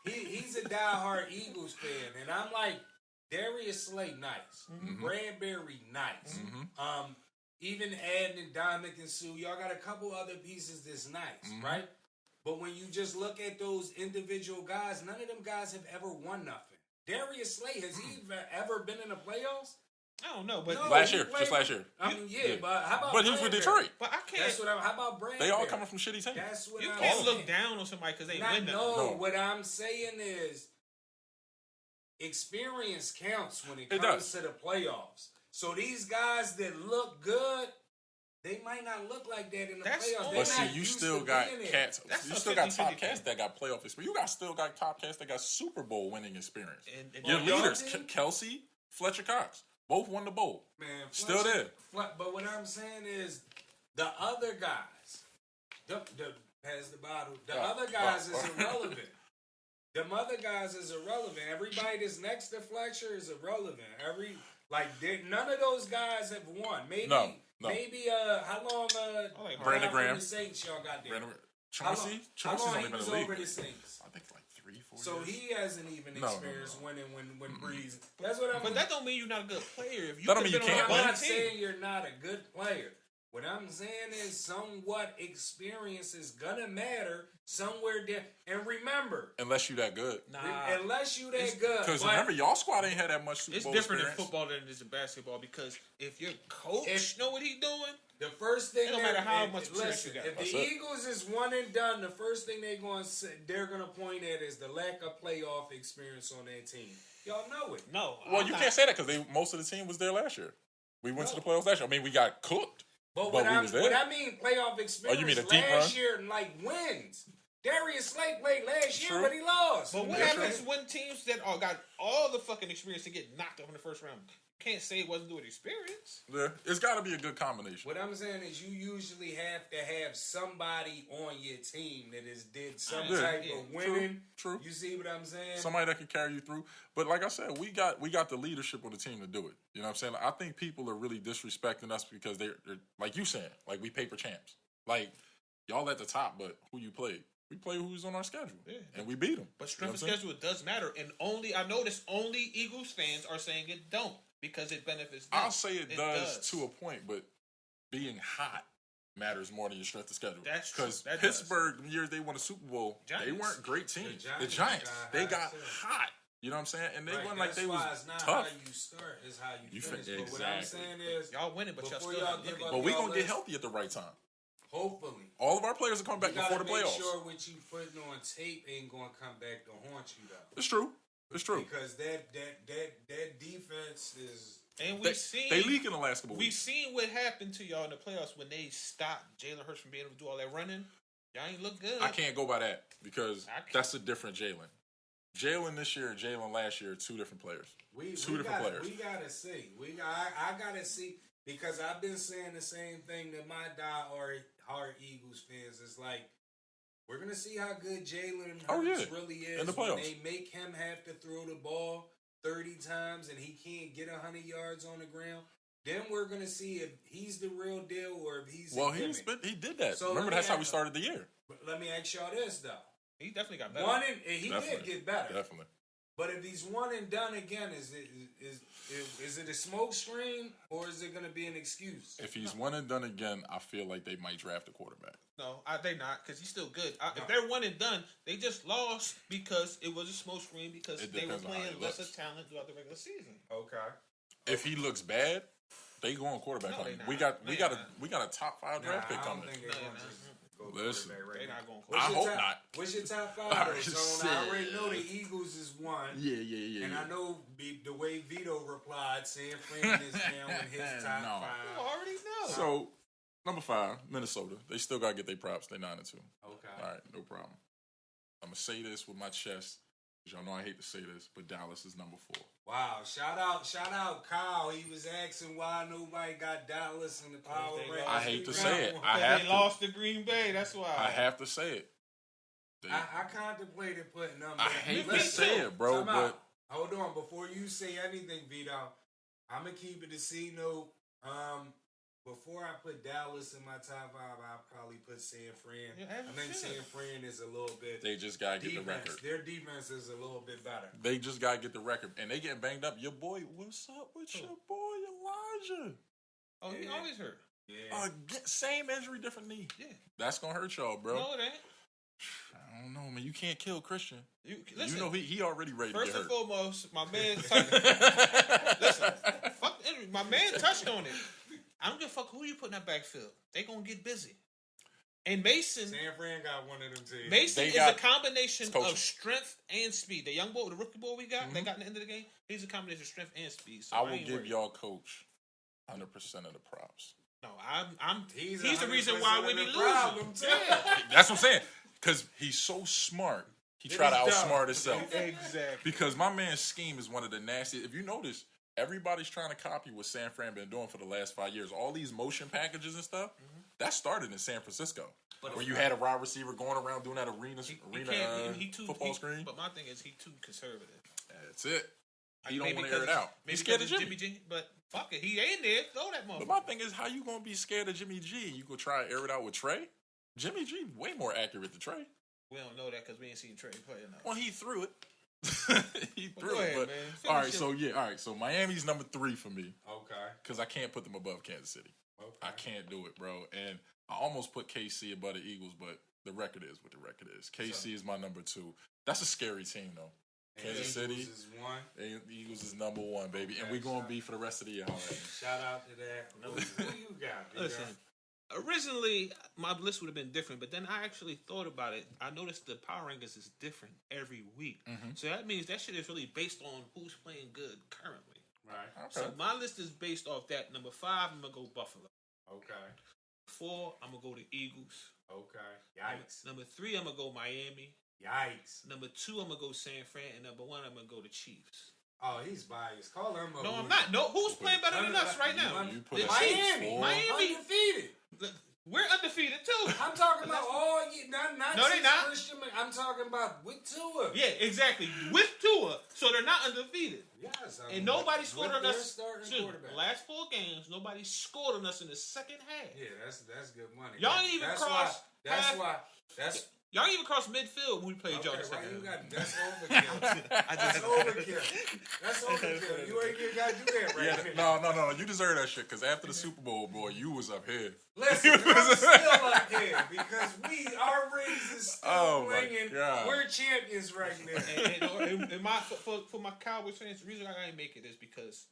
he's a diehard Eagles fan, and I'm like, Darius Slay, nice. Bradbury, nice. Even adding Dominic and Sue, y'all got a couple other pieces that's nice, right? But when you just look at those individual guys, none of them guys have ever won nothing. Darius Slay, has he ever been in the playoffs? I don't know, but No, last he year, played just last year. I mean, yeah, but how about But he was with Bradbury? Detroit. But I can't. That's what how about Brandon? They all coming from shitty teams. That's what You I'm can't saying. look down on somebody because they Not- win. no, what I'm saying is experience counts when it It comes does. to the playoffs. So these guys that look good, they might not look like that in the That's playoffs. all- They're But see, not you used still to got being there. cats. That's You a still got 50-50 top cats that got playoff experience. You still got top cats that got Super Bowl winning experience. And Your y'all leaders, think- Kelsey, Fletcher Cox, both won the bowl. Man, Still there. But what I'm saying is the other guys, pass the bottle. The other guys is irrelevant. Them other guys is irrelevant. Everybody that's next to Fletcher is irrelevant. None of those guys have won. Maybe No. maybe how long Brandon Graham. the Saints y'all got there? Chauncey's How long only he been in was the league. over the Saints? I think like 3-4 So years. he hasn't even No, experienced winning when Breeze. That's what I mean. But that don't mean you're not a good player. If you That don't could've mean you been on can't that win. I'm one not team. saying you're not a good player. What I'm saying is somewhat experience is gonna matter somewhere there. And remember, Unless you that good. unless you that good, Because but remember, y'all squad ain't had that much Super It's Bowl different in experience. football than it is in basketball because if your coach If- know what he doing, the first thing It don't that- matter how if- much experience you listen, got. if the That's it. Eagles is one and done, the first thing they're gonna point at is the lack of playoff experience on their team. Y'all know it. no. Well, you can't say that because most of the team was there last year. We went to the playoffs last year. I mean, we got cooked. But But what we was there. what I mean playoff experience mean a deep last run? year, like wins. Darius Slay played last year, True. but he lost. But what Yeah, happens true. when teams that got all the fucking experience to get knocked off in the first round? Can't say it wasn't due to experience. Yeah, it's got to be a good combination. What I'm saying is you usually have to have somebody on your team that did some Yeah, type yeah. of winning. True. You see what I'm saying? Somebody that can carry you through. But like I said, we got the leadership on the team to do it. You know what I'm saying? I think people are really disrespecting us because they're like you saying, like we paper champs. Like y'all at the top, but who you played? We play who's on our schedule, and we beat them. But strength of schedule does matter, and I notice only Eagles fans are saying it don't because it benefits them. I'll say it does to a point, but being hot matters more than your strength of schedule. That's true. Because That Pittsburgh, the years they won a Super Bowl, they Giants. weren't great teams. The The Giants, got they hot, got too. hot. You know what I'm saying? And they Right, won like that's they why was it's not tough. how you start, it's how you You finish. fin- But what I'm exactly. saying is, Y'all winning, but y'all Before still y'all not give looking. up- But we y'all gonna get list- healthy at the right time. hopefully. All of our players are coming back You before the gotta playoffs. make sure what you putting on tape ain't gonna come back to haunt you though. It's true. It's true. Because that defense is And They, we've seen they leak in the last couple we've weeks. seen what happened to y'all in the playoffs when they stopped Jalen Hurts from being able to do all that running. Y'all ain't look good. I can't go by that because I can't. that's a different Jalen. Jalen this year and Jalen last year are two different players. Two different players. We gotta see. I gotta see because I've been saying the same thing to my die-hard Eagles fans. It's like we're gonna see how good Jalen Hurts really is in the when playoffs. they make him have to throw the ball 30 times and he can't get 100 yards on the ground. Then we're gonna see if he's the real deal or if he's a gimmick. He did that. So Remember, let me that's how we ask- started the year. But let me ask y'all this though. He definitely got better. One and he did Definitely. get better. Definitely. But if he's one and done again, is it a smoke screen or is it going to be an excuse? If he's one and done again, I feel like they might draft a quarterback. No, they not because he's still good. If they're one and done, they just lost because it was a smoke screen because It they were depends on how playing he lesser looks. talent throughout the regular season. Okay. If he looks bad, they go on quarterback. No, on they him. not. We got They we got a top 5 draft pick I don't coming. think No, they're they're going not. to go Listen. quarterback right They're now. not going. I hope not. What's your top I five? already So I said. already know the Eagles is one. Yeah. And I know the way Vito replied, San Fran is down in his top No. You five. already know. So number 5, Minnesota. They still got to get their props. They 9-2. Okay. All right, no problem. I'm gonna say this with my chest. Y'all know I hate to say this, but Dallas is number 4. Wow, shout out Kyle. He was asking why nobody got Dallas in the power rankings. I hate to We say it. got I one. have They to. lost to Green Bay. That's why. I have to say it. I contemplated putting them. I hate to Listen, say it, bro, time but out. Hold on, before you say anything, Vito, I'm gonna keep it a C note. Before I put Dallas in my top 5, I'll probably put San Fran. Yeah, I think San Fran is a little bit. they just gotta get defense. the record. Their defense is a little bit better. They just gotta get the record, and they getting banged up. Your boy, what's up with your boy Elijah? Oh, he always hurt. Yeah. Same injury, different knee. Yeah. That's gonna hurt y'all, bro. No, it ain't. I don't know, man. You can't kill Christian. Listen, You know he already ready first to and get hurt. foremost, my man. Listen, fuck the injury. My man touched on it. I don't give a fuck who you put in that backfield. They gonna get busy. And Mason, San Fran got one of them teams. Mason They is got- a combination it's coaching. of strength and speed. The young boy, the rookie boy we got, they got in the end of the game. He's a combination of strength and speed. So I will ain't give worried. y'all coach 100% of the props. No, I'm. He's He's the reason why we be the losing. problem, too. Yeah. That's what I'm saying. Because he's so smart. He try to He's dumb. outsmart himself. Exactly. Because my man's scheme is one of the nastiest. If you notice, everybody's trying to copy what San Fran been doing for the last 5 years. All these motion packages and stuff, that started in San Francisco. But where you had a wide receiver going around doing that arena football screen. But my thing is, he too conservative. That's it. He Like, don't want maybe to air it out. Maybe He's scared of because Jimmy. it's Jimmy G. But fuck it, he ain't there. Throw that motherfucker. But my thing is, how you gonna be scared of Jimmy G and you go try to air it out with Trey? Jimmy G way more accurate than Trey. We don't know that because we ain't seen Trey play enough. Well, he threw it. He Well, threw go it. ahead, But man. all right, Finish so Miami's number 3 for me Okay. because I can't put them above Kansas City. Okay. I can't do it, bro. And I almost put KC above the Eagles, but the record is what the record is. KC is my number 2. That's a scary team, though. Kansas City. Eagles is one. The Eagles is number 1, baby. And Okay, we're going shout- to be for the rest of the year. All right. Shout out to that. Who you got? Vito? Listen, originally my list would have been different, but then I actually thought about it. I noticed the power rankings is different every week, so that means that shit is really based on who's playing good currently. Right. Okay. So my list is based off that. Number 5, I'm gonna go Buffalo. Okay. 4, I'm gonna go the Eagles. Okay. Yikes. Number 3, I'm gonna go Miami. Yikes. Number 2, I'm gonna go San Fran, and number 1, I'm gonna go the Chiefs. Oh, he's biased. Call him a No, I'm loser. not. No, who's playing better than us right now? You put The us Chiefs. at Miami. 4. Miami. Undefeated. We're undefeated too. I'm talking about all year. Not No, they since not. Christian. I'm talking about with Tua. Yeah, exactly. With Tua, so they're not undefeated. Yes. I And mean, nobody scored with on their us. starting Shoot, quarterback. the last 4 games, nobody scored on us in the second half. Yeah, that's good money. Y'all ain't even that's cross Why, that's half- why. That's Y'all ain't even crossed midfield when we played y'all okay, the second right. You half. got that's overkill. That's overkill. That's overkill. You ain't even got to do that right Yeah, now. no. You deserve that shit because after the Super Bowl, boy, you was up here. Listen, I'm still up here because our ratings is still Oh, my ringing. God. We're champions right now. And my for my Cowboys fans, the reason I ain't make it is because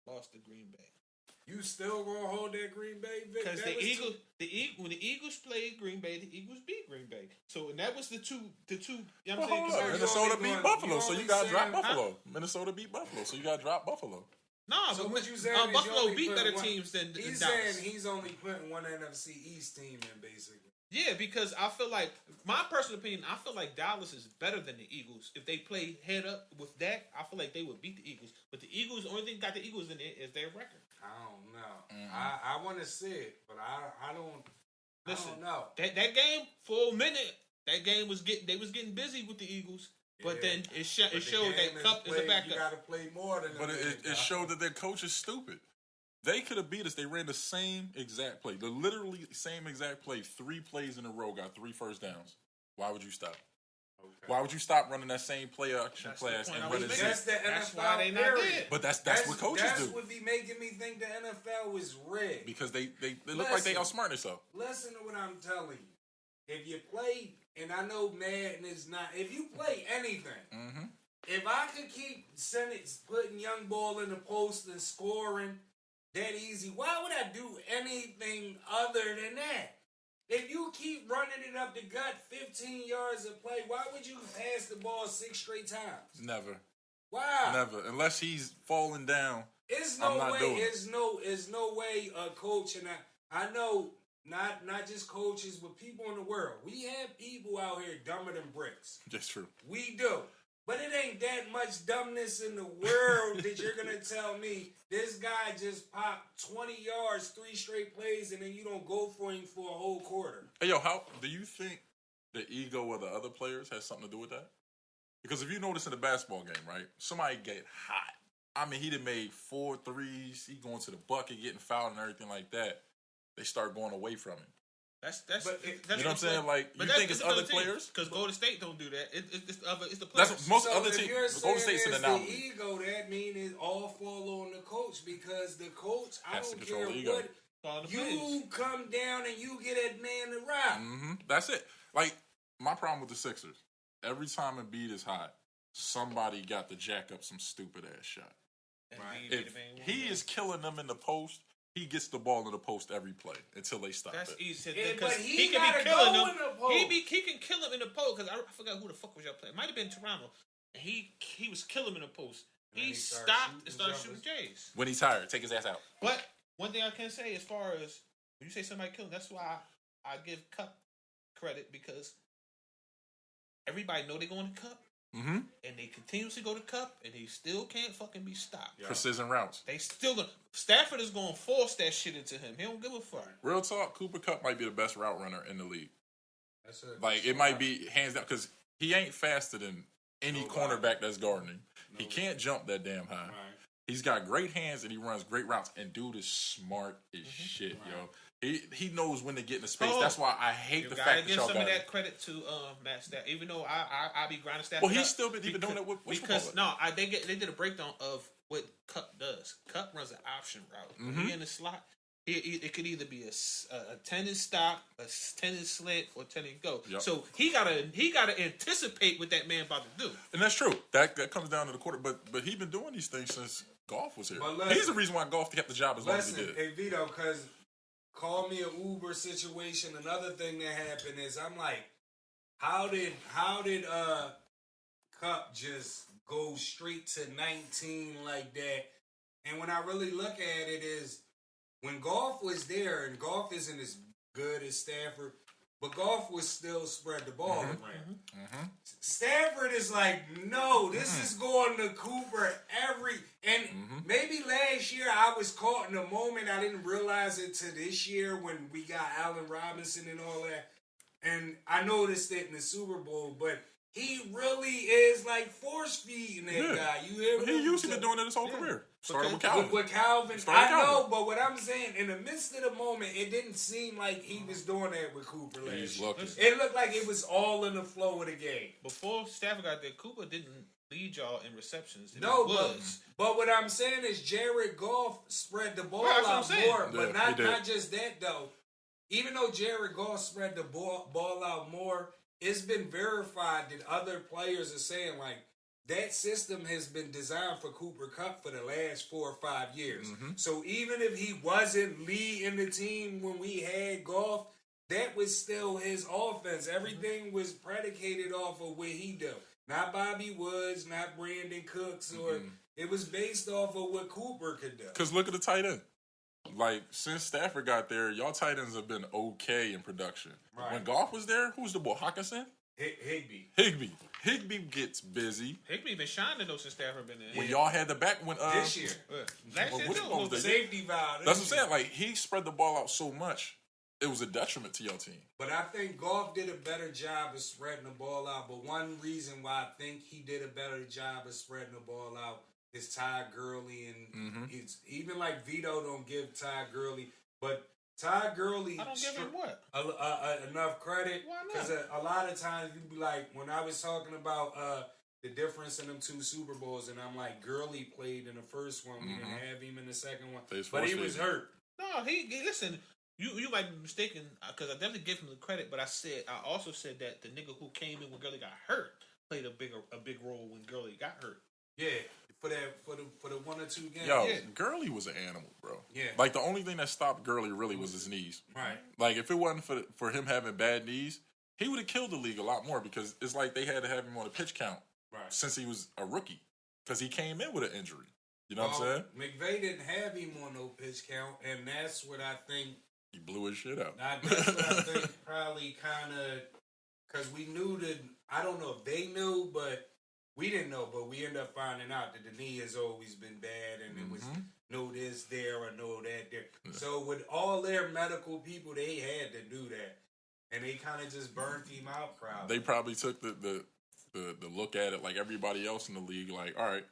I lost to Green Bay. You still gonna hold that Green Bay? Vic? Because That the was Eagles, when the Eagles played Green Bay, the Eagles beat Green Bay. So and that was the two. You know what Well, I'm hold saying? up. you Minnesota only beat going- Buffalo, you so you only got to drop saying- Buffalo. Minnesota beat Buffalo, so you got to drop Buffalo. Nah, So but what you saying is you Buffalo only beat put better one- teams than He's Dallas. saying he's only putting one NFC East team in, basically. Yeah, because I feel like my personal opinion, I feel like Dallas is better than the Eagles. If they play head up with that, I feel like they would beat the Eagles. But the Eagles, the only thing got the Eagles in it is their record. I don't know. Mm-hmm. I want to see it, but I don't. Listen, I don't know. That game for a minute, that game was getting busy with the Eagles. But Yeah. then it But showed the that game Kupp is a played- backup. You got to play more than. But a minute, it dog. showed that their coach is stupid. They could have beat us. They ran the same exact play. The literally same exact play. 3 plays in a row, got 3 first downs. Why would you stop? Okay. Why would you stop running that same play action That's the class point and I run was it making. That's the NFL. That's why they not period. there. But that's what coaches That's do. what be making me think the NFL was rigged. Because they look like they Listen. outsmart themselves. Listen to what I'm telling you. If you play, and I know Madden is not. If you play anything, Mm-hmm. if I could keep putting young ball in the post and scoring that easy, why would I do anything other than that? If you keep running it up the gut 15 yards of play, why would you pass the ball 6 straight times? Never. Why? Never. Unless he's falling down. It's I'm no not way. doing it. It's no way a coach, and I know not just coaches, but people in the world. We have people out here dumber than bricks. That's true. We do. But it ain't that much dumbness in the world that you're going to tell me this guy just popped 20 yards, 3 straight plays, and then you don't go for him for a whole quarter. Hey, yo, how do you think the ego of the other players has something to do with that? Because if you notice in the basketball game, right, somebody get hot. I mean, he done made 4 threes. He going to the bucket, getting fouled and everything like that. They start going away from him. That's you know what I'm saying? Like, you think it's other players? Because Golden State don't do that. It's the players. That's most other teams. Golden State's an anomaly. The ego, that means it all fall on the coach because the coach, I Has to don't control care the ego. what, you come down and you get that man to rock. Mm-hmm. That's it. Like, my problem with the Sixers, every time Embiid is hot, somebody got to jack up some stupid ass shot. Right. If he is killing them in the post, he gets the ball in the post every play until they stop That's it. easy. But he can gotta be killing go them. in the post. He can kill him in the post because I forgot who the fuck was y'all playing. It might have been Toronto. And he was killing him in the post. He stopped and started shooting Jays. When he's tired, take his ass out. But one thing I can say as far as when you say somebody killing, that's why I give Kupp credit because everybody know they're going to Kupp. Mm-hmm. And they continuously go to Kupp, and he still can't fucking be stopped. Yeah. Precision routes. They still gonna. Stafford is gonna force that shit into him. He don't give a fuck. Real talk, Cooper Kupp might be the best route runner in the league. That's it. Like, it might be hands down because he ain't faster than any cornerback that's guarding him. He can't jump that damn high. Right. He's got great hands and he runs great routes. And dude is smart as shit, yo. He knows when to get in the space. That's why I hate the fact that y'all got give some of that credit to Matt Stafford. Even though I be grinding Stafford. Well, he's still been doing it with because they did a breakdown of what Kupp does. Kupp runs an option route. When he in the slot, it could either be a 10 and stop, a 10 and slant, or 10 and go. Yep. So he gotta anticipate what that man about to do. And that's true. That comes down to the quarter. But he's been doing these things since Goff was here. He's the reason why Goff kept the job as long as he did. Hey Vito, because call me an Uber situation. Another thing that happened is I'm like, how did Kupp just go straight to 19 like that? And when I really look at it is when Goff was there, and Goff isn't as good as Stafford, but Goff was still spread the ball around. Mm-hmm. Stafford is like, no, this is going to Cooper maybe last year I was caught in a moment. I didn't realize it to this year when we got Allen Robinson and all that. And I noticed it in the Super Bowl, but he really is like force feeding that guy. You hear me? He used to be doing it his whole career. Started with Calvin. With Calvin, I know, but what I'm saying, in the midst of the moment, it didn't seem like he was doing that with Cooper last year. It looked like it was all in the flow of the game. Before Stafford got there, Cooper didn't lead y'all in receptions. But what I'm saying is Jared Goff spread the ball out more, but not just that though. Even though Jared Goff spread the ball out more, it's been verified that other players are saying like that system has been designed for Cooper Kupp for the last 4 or 5 years. Mm-hmm. So even if he wasn't leading the team when we had Goff, that was still his offense. Everything was predicated off of what he did. Not Bobby Woods, not Brandon Cooks, or it was based off of what Cooper could do. Because look at the tight end. Like, since Stafford got there, y'all tight ends have been okay in production. Right. When Goff was there, who's the boy? Hawkinson? Higbee gets busy. Higbee been shining though since Stafford been there. When y'all had the back this year, last year safety valve. That's what I'm saying. Like, he spread the ball out so much, it was a detriment to your team. But I think Goff did a better job of spreading the ball out. But one reason why I think he did a better job of spreading the ball out is Todd Gurley, and it's even like Vito don't give Todd Gurley, but Todd Gurley, I don't give him what enough credit. Why not? Because a lot of times you be like, when I was talking about the difference in them 2 Super Bowls, and I'm like, Gurley played in the first one, we didn't have him in the second one, but he was hurt. No, he listen. You might be mistaken because I definitely give him the credit, but I also said that the nigga who came in when Gurley got hurt played a big role when Gurley got hurt. Yeah, for the 1 or 2 games. Yo, Gurley was an animal, bro. Yeah, like the only thing that stopped Gurley really was his knees. Right. Like if it wasn't for him having bad knees, he would have killed the league a lot more because it's like they had to have him on a pitch count since he was a rookie because he came in with an injury. You know what I'm saying? McVay didn't have him on no pitch count, and that's what I think. He blew his shit out. That's what I think probably kind of, because we knew that, I don't know if they knew, but we didn't know, but we ended up finding out that the knee has always been bad, and it was no this there or no that there. Yeah. So with all their medical people, they had to do that, and they kind of just burnt him out. Probably they probably took the look at it like everybody else in the league. Like, all right,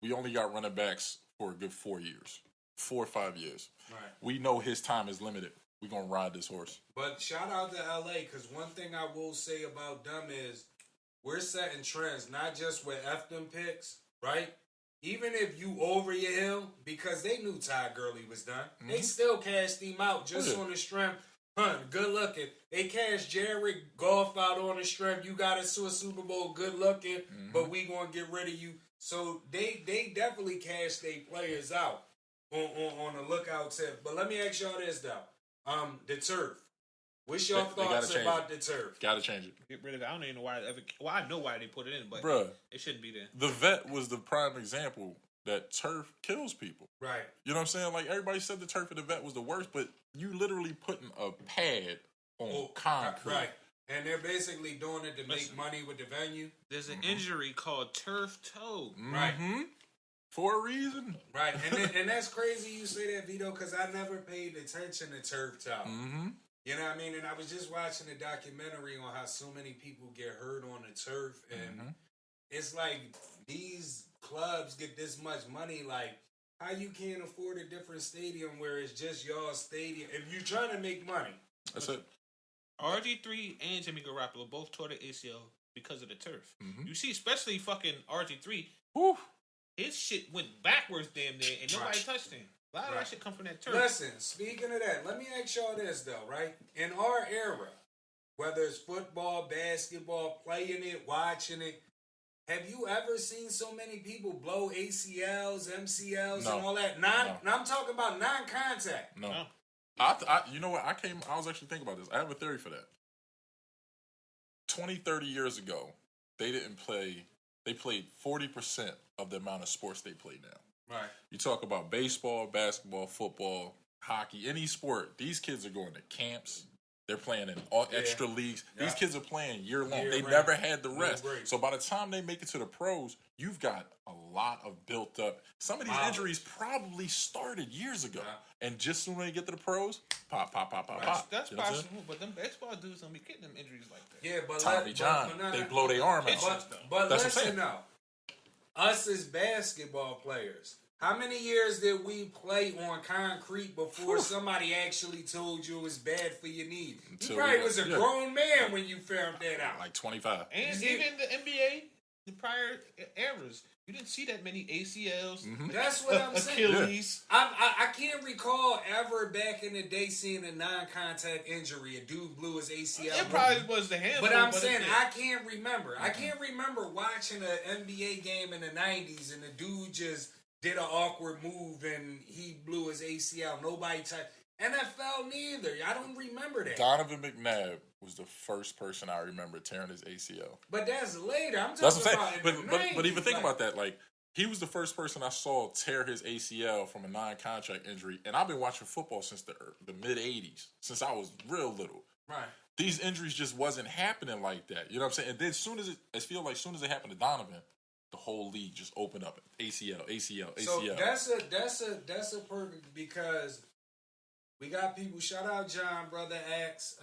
we only got running backs for a good 4 years, 4 or 5 years. Right. We know his time is limited. We're gonna ride this horse. But shout out to LA, because one thing I will say about them is, we're setting trends, not just with F them picks, right? Even if you over your hill, because they knew Todd Gurley was done, they still cashed him out just on the strength. Good looking. They cashed Jared Goff out on the strength. You got us to a Super Bowl, good looking, but we gonna get rid of you. So they definitely cashed their players out on the lookout tip. But let me ask y'all this though: the turf. What's your thoughts about the turf? Gotta change it. Get rid of it. I don't even know why. Well, I know why they put it in, but it shouldn't be there. The vet was the prime example that turf kills people. Right. You know what I'm saying? Like, everybody said the turf at the vet was the worst, but you literally putting a pad on concrete. Right. And they're basically doing it to make money with the venue. There's an injury called turf toe. Right. For a reason. Right. And that's crazy you say that, Vito, because I never paid attention to turf toe. You know what I mean? And I was just watching a documentary on how so many people get hurt on the turf. And it's like these clubs get this much money. Like, how you can't afford a different stadium where it's just y'all stadium? If you're trying to make money. That's it. RG3 and Jimmy Garoppolo both tore the ACL because of the turf. You see, especially fucking RG3, his shit went backwards damn near, and nobody touched him. A lot of that shit come from that turf. Listen, speaking of that, let me ask y'all this, though, right? In our era, whether it's football, basketball, playing it, watching it, have you ever seen so many people blow ACLs, MCLs, and all that? I'm talking about non-contact. No. You know what? I was actually thinking about this. I have a theory for that. 20, 30 years ago, they played 40% of the amount of sports they play now. Right. You talk about baseball, basketball, football, hockey, any sport. These kids are going to camps. They're playing in all extra leagues. Yeah. These kids are playing year long. They never had the rest. So by the time they make it to the pros, you've got a lot of built up. Some of these injuries probably started years ago. Yeah. And just when they get to the pros, pop. That's possible. But them baseball dudes don't be getting them injuries like that. Yeah, but Tommy John, they blow their arm out. But listen now. Us as basketball players, how many years did we play on concrete before somebody actually told you it was bad for your knee? You probably was a grown man when you found that out. Like 25. And even the NBA, the prior eras, you didn't see that many ACLs. That's what I'm saying. Achilles. I can't recall ever back in the day seeing a non-contact injury. A dude blew his ACL. It probably was the handful. But I'm saying I can't remember. I can't remember watching an NBA game in the 90s and the dude just did an awkward move and he blew his ACL. Nobody touched. NFL neither. I don't remember that. Donovan McNabb was the first person I remember tearing his ACL. But that's later. I'm talking about in the 90s. But even think about that. Like, he was the first person I saw tear his ACL from a non-contract injury. And I've been watching football since the mid-'80s, since I was real little. Right. These injuries just wasn't happening like that. You know what I'm saying? And then as soon as it happened to Donovan, the whole league just opened up. ACL. So that's a perfect, because we got people. Shout out John, brother X.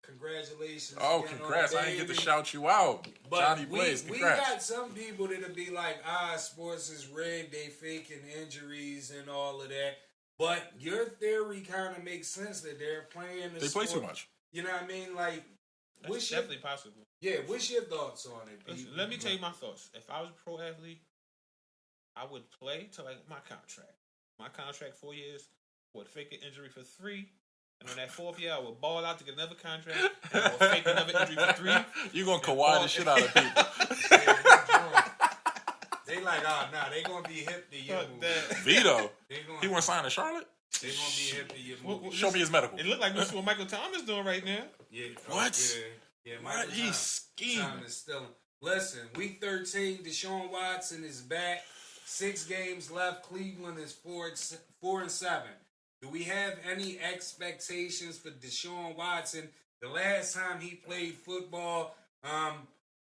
Congratulations. Oh, congrats. I didn't get to shout you out. But Johnny Blaze, congrats. We got some people that'll be like, sports is rigged, they faking injuries and all of that. But your theory kind of makes sense that they're playing the sport. Play too much. You know what I mean? Like, that's definitely possible. Yeah, what's your thoughts on it? Listen, let me tell you my thoughts. If I was a pro athlete, I would play till like my contract. My contract 4 years, would fake an injury for 3. And on that 4th year, I would ball out to get another contract. And I would fake another injury for 3. You're going to Kawhi the shit out of people. They like, they going to be hip to you. Vito, he want to sign in Charlotte? They going to be hip to you. Show me his medical. It looked like this is what Michael Thomas doing right now. Yeah. What? Yeah, Michael He's scheming. Listen, week 13, Deshaun Watson is back. 6 games left. Cleveland is 4-7. Do we have any expectations for Deshaun Watson? The last time he played football,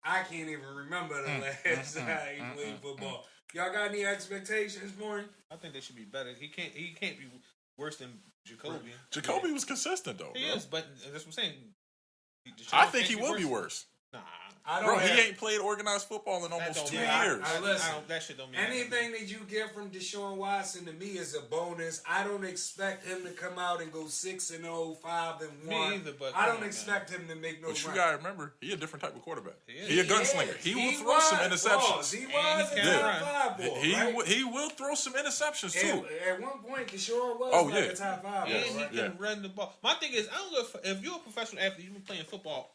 I can't even remember the last time he played football. Y'all got any expectations for him? I think they should be better. He can't be worse than Jacoby. Jacoby was consistent though. He is, but that's what I'm saying. I think he will be worse. Nah, he ain't played organized football in almost 2 years. That shit don't mean anything that you get from Deshaun Watson to me is a bonus. I don't expect him to come out and go 6-0, 5-1. Me either, but I don't expect him to make no. But you run. gotta remember, he a different type of quarterback. He a gunslinger. He will throw some interceptions. He was a top 5 boy. He will throw some interceptions too. At one point, Deshaun was a top 5 boy. And he can run the ball. My thing is, I don't know if you're a professional athlete, you've been playing football,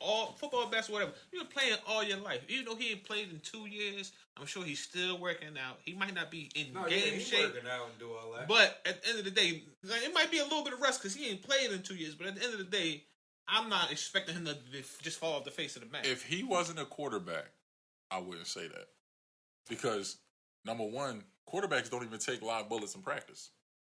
basketball, whatever. You've been playing all your life. Even though he ain't played in 2 years, I'm sure he's still working out. He might not be in game shape. Working out and do all that. But at the end of the day, it might be a little bit of rest because he ain't played in 2 years. But at the end of the day, I'm not expecting him to just fall off the face of the mat. If he wasn't a quarterback, I wouldn't say that. Because, number one, quarterbacks don't even take live bullets in practice.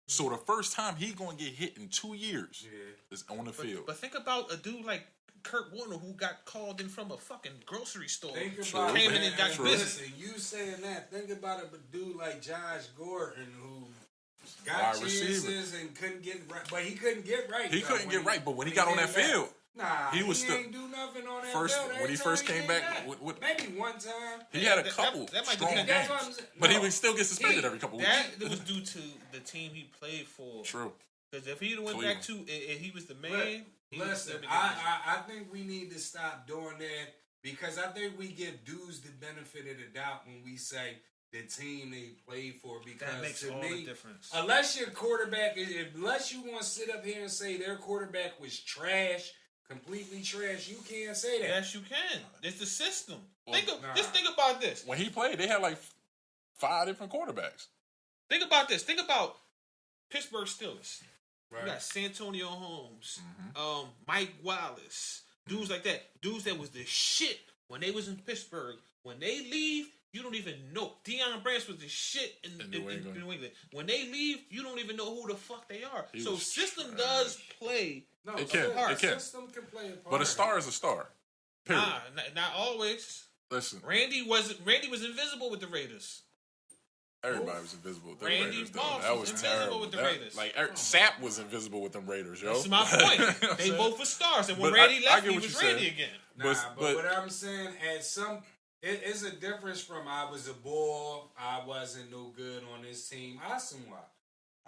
So the first time he going to get hit in 2 years is on the field. But think about a dude like Kurt Warner who got called in from a fucking grocery store. Think about came in and got listen, you saying that. Think about a dude like Josh Gordon who got chances and couldn't get right. But he couldn't get right. He couldn't get right, but when he got on that field, he was still ain't do nothing on that first field. when he first came back. Maybe one time. He had a couple strong games. But he would still get suspended every couple weeks. That was due to the team he played for. True. Because if he went back to, and he was the man. Listen, I think we need to stop doing that because I think we give dudes the benefit of the doubt when we say the team they played for. Because that makes to all me, the difference. Unless your quarterback, unless you want to sit up here and say their quarterback was trash, completely trash, you can't say that. Yes, you can. It's the system. Just think about this. When he played, they had like 5 different quarterbacks. Think about this. Think about Pittsburgh Steelers. Right. You got Santonio Holmes, Mike Wallace, dudes like that. Dudes that was the shit when they was in Pittsburgh. When they leave, you don't even know. Deion Branch was the shit in New England. When they leave, you don't even know who the fuck they are. So system does play. No, it can. System can play a part. But a star is a star. Period. Not always. Listen, Randy was invisible with the Raiders. Everybody was invisible with the Randy Raiders. Moss That was invisible terrible. with the Raiders. Sapp was invisible with them Raiders, yo. That's my point. They both were stars, and when Randy left, he was Randy again. But what I'm saying, it's a difference from I was a bull, I wasn't no good on this team. I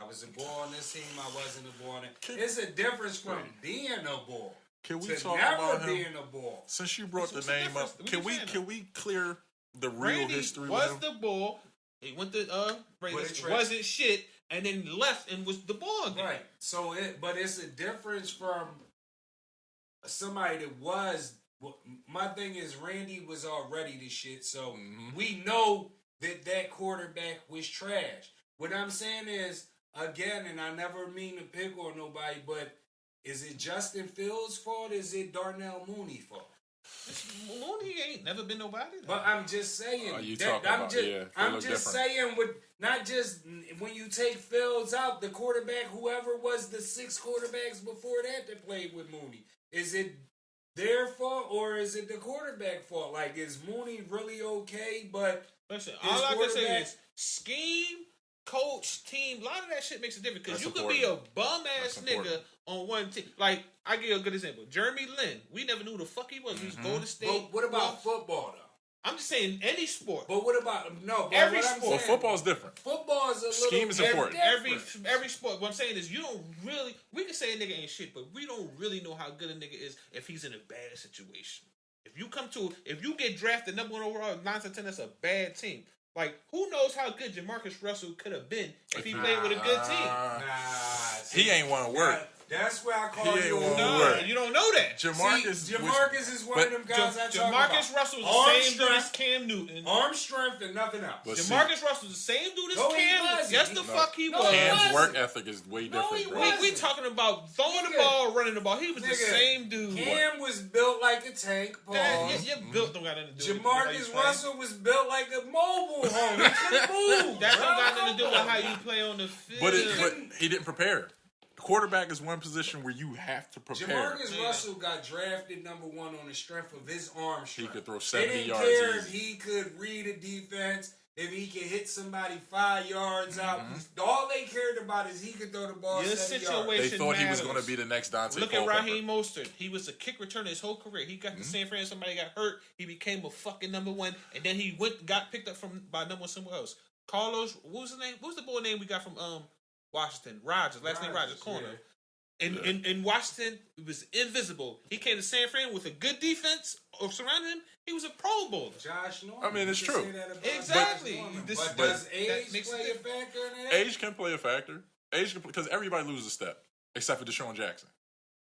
was a bull on this team, I wasn't a bull on it. It's a difference from being a bull. Can we to talk never about him? being a bull. Since you brought the name up, can we clear the real Randy history? Was the bull? He went to Raiders, wasn't shit, and then left and was the ball again. Right. So, but it's a difference from somebody that was. My thing is, Randy was already the shit, so we know that quarterback was trash. What I'm saying is, again, and I never mean to pick on nobody, but is it Justin Fields' fault? Is it Darnell Mooney's fault? Mooney ain't never been nobody. But I'm just saying. I'm just saying, with not just when you take Fields out, the quarterback, whoever was the 6 quarterbacks before that played with Mooney, is it their fault or is it the quarterback fault? Like, is Mooney really okay? But listen, all I can say is scheme, coach, team. A lot of that shit makes a difference because you could be a bum ass nigga on one team. Like, I give you a good example. Jeremy Lin. We never knew who the fuck he was. He was Golden State. But what about football, though? I'm just saying any sport. But what about every sport? Well, football is different. Football is a little scheme is important. Every sport. What I'm saying is, you don't really. We can say a nigga ain't shit, but we don't really know how good a nigga is if he's in a bad situation. If you get drafted number 1 overall, 9 to 10, that's a bad team. Like, who knows how good Jamarcus Russell could have been if he played with a good team? He ain't want to work. That's where I call you you don't know that. Jamarcus is one of them guys I talk about. Jamarcus Russell is the same dude as Cam Newton. Arm strength and nothing else. Jamarcus Russell is the same dude as Cam Newton. Yes, the fuck he was. Cam's work ethic is way different, bro. We talking about throwing the ball, running the ball. He was the same dude. Cam was built like a tank. Your built don't got nothing to do with Jamarcus Russell was built like a mobile home. He couldn't move. That don't got nothing to do with how you play on the field. But he didn't prepare. quarterback is one position where you have to prepare. Jamarcus Russell got drafted number 1 on the strength of his arm strength. He could throw 70 they didn't yards care easy. if he could read a defense, if he could hit somebody 5 yards out. All they cared about is he could throw the ball 70 yards. They thought he was matters. going to be the next Dante Look at Culpepper. Raheem Mostert. He was a kick returner his whole career. He got to San Fran. Somebody got hurt. He became a fucking number 1, and then he got picked up by number 1 somewhere else. Carlos, what was his name? What was the boy name we got from Washington? Rogers. Last name Rogers. Corner. Yeah. In Washington, it was invisible. He came to San Fran with a good defense surrounding him. He was a Pro Bowler. Josh Norman. I mean, it's true. Exactly. But does age play a factor in that? Age can play a factor. Because everybody loses a step, except for Deshaun Jackson.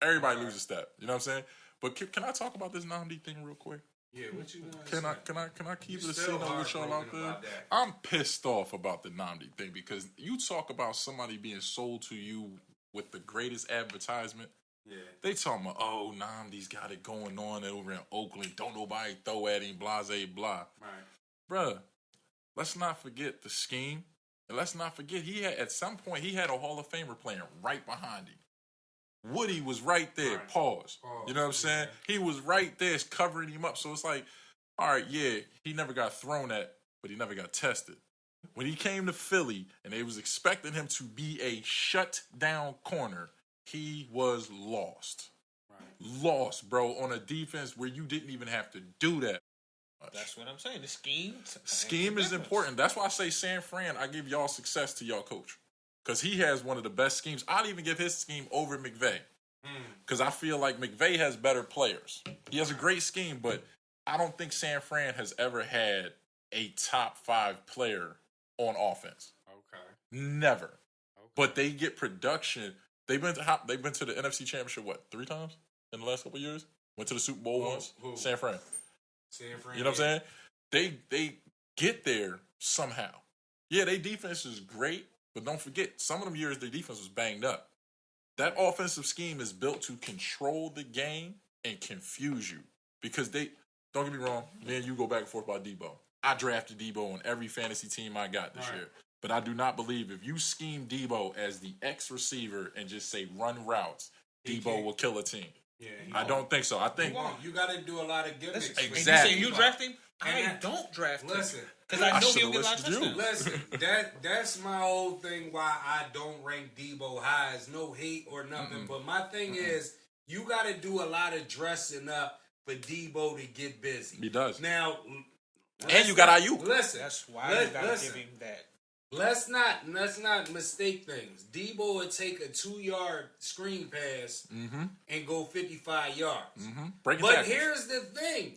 Everybody loses a step. You know what I'm saying? But can I talk about this Namdi thing real quick? Yeah, what you gonna say? Can I keep it a scene on with y'all out there? I'm pissed off about the Namdi thing because you talk about somebody being sold to you with the greatest advertisement. Yeah. They talking about, oh, Namdi's got it going on over in Oakland. Don't nobody throw at him, blah, blah. Right. Bruh, let's not forget the scheme. And let's not forget, at some point, he had a Hall of Famer playing right behind him. Woody was right there. Right. Pause. You know what I'm saying? He was right there covering him up. So it's like, all right, yeah, he never got thrown at, but he never got tested. When he came to Philly and they was expecting him to be a shut-down corner, he was lost. Right. Lost, bro, on a defense where you didn't even have to do that. That's what I'm saying. The scheme is important. That's why I say San Fran, I give y'all success to y'all coach. Because he has one of the best schemes. I'd even give his scheme over McVay. Because I feel like McVay has better players. He has a great scheme, but I don't think San Fran has ever had a top 5 player on offense. Okay. Never. Okay. But they get production. They've been to the NFC Championship, 3 times in the last couple of years? Went to the Super Bowl once? Who? San Fran. San Fran. You know what I'm saying? They get there somehow. Yeah, their defense is great, but don't forget, some of them years their defense was banged up. That offensive scheme is built to control the game and confuse you. Because don't get me wrong, me and you go back and forth about Deebo. I drafted Deebo on every fantasy team I got this year. But I do not believe if you scheme Deebo as the X receiver and just say run routes, Deebo will kill a team. Yeah, I don't think so. I think you got to do a lot of gimmicks. Exactly. You draft him? I don't draft him. Listen, because I know he'll get a lot of touchdowns. Listen, that's my whole thing why I don't rank Deebo high. It's no hate or nothing. But my thing is, you got to do a lot of dressing up for Deebo to get busy. He does. Now, and you got Ayuk. Listen, that's why you got to give him that. Let's not mistake things. Deebo would take a 2-yard screen pass and go 55 yards. But tackles. Here's the thing.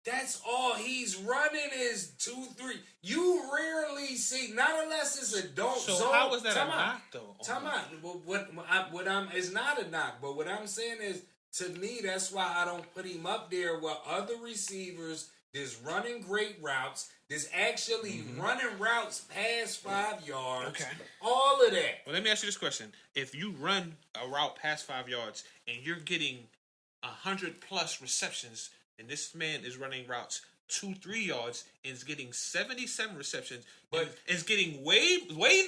That's all he's running is 2-3. You rarely see, not unless it's a don't zone. So how is that a knock, though? Time out. It's not a knock, but what I'm saying is, to me, that's why I don't put him up there with other receivers that's running great routes, that's actually running routes past 5 yards. Okay. All of that. Well, let me ask you this question. If you run a route past 5 yards and you're getting 100+ receptions, and this man is running routes 2-3 yards and is getting 77 receptions, but is getting way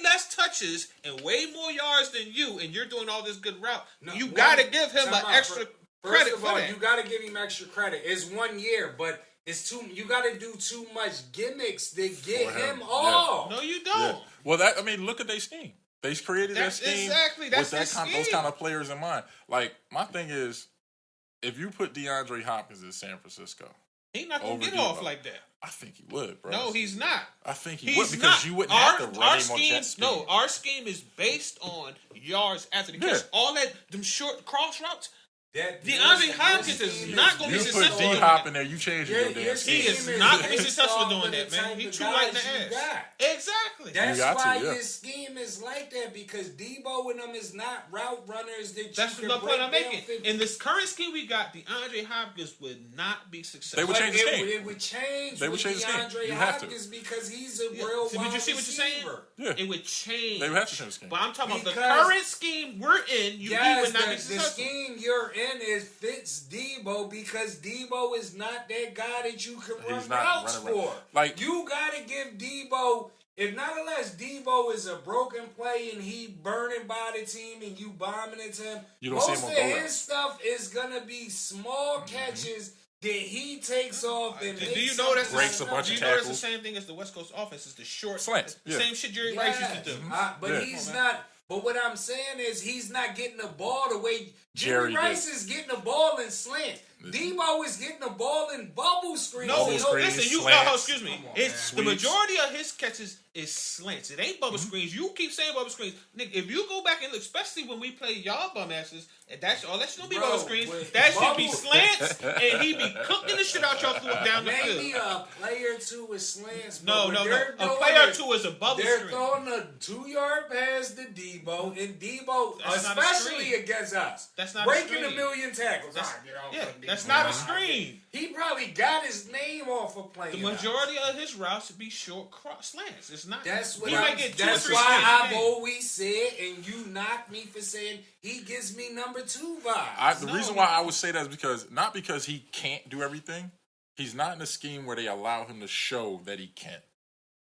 less touches and way more yards than you, and you're doing all this good route, you got to give him an extra credit for that. You got to give him extra credit. It's 1 year, but it's too. You got to do too much gimmicks to get him off. No, you don't. Yeah. Well, look at their scheme. They created that scheme with those kind of players in mind. Like, my thing is, if you put DeAndre Hopkins in San Francisco, he's not going to get off like that. I think he would, bro. No, he's not. I think he would because you wouldn't have to run him on jet speed. No, our scheme is based on yards after the catch. All them short cross routes. DeAndre Hopkins is not going to be successful. You put D-Hop in there, you change your damn scheme. He is not going to be successful doing that, man. He's too light in the ass. Exactly. That's why his scheme is like that, because Deebo and them is not route runners that That's the point I'm making. In this current scheme we got, DeAndre Hopkins would not be successful. They would change the scheme. It would change with DeAndre Hopkins because he's a real wide receiver. Did you see what you're saying? Yeah. It would change. They would have to change the scheme. But I'm talking about the current scheme we're in. He would not be successful. The scheme you're in fits Deebo because Deebo is not that guy that you can run routes for. Like, you got to give Deebo, if nonetheless Deebo is a broken play and he burning by the team and you bombing into him, You don't see most him of on go his routes. stuff is gonna be small catches that he takes off and Do makes you know that's Breaks a bunch do of you know that's the tackles. same thing as the West Coast offense? Is the short Slants, the yeah. same shit Jerry Rice used to do. But Yeah. he's not. But what I'm saying is he's not getting the ball the way Jerry Jerry Rice is getting the ball in slants. Deebo is getting the ball in bubble screens. No, Bubble no, screens, listen, you slants. excuse me. Come on, It's the man. majority of his catches is slants. It ain't bubble screens. You keep saying bubble screens. Nick, if you go back and look, especially when we play y'all bum asses, and that's all that should be Bro, bubble screens. with That should be bubble- slants, and he be cooking the shit out y'all down the Maybe field. a player or two with slants. But No. when A they're doing player or it, two is a bubble They're screen. throwing a 2-yard pass to Deebo, and Deebo, That's not a especially screen. against us, That's not a breaking screen. a million tackles. That's, Get off yeah, of that's Deebo. not a screen. He probably got his name off of playing. The majority of his routes should be short cross slants. It's not. That's what he I'm, might get two or that's three why slants a I've game. always said, and you knocked me for saying he gives me number 2 vibes. The reason why I would say that is not because he can't do everything. He's not in a scheme where they allow him to show that he can.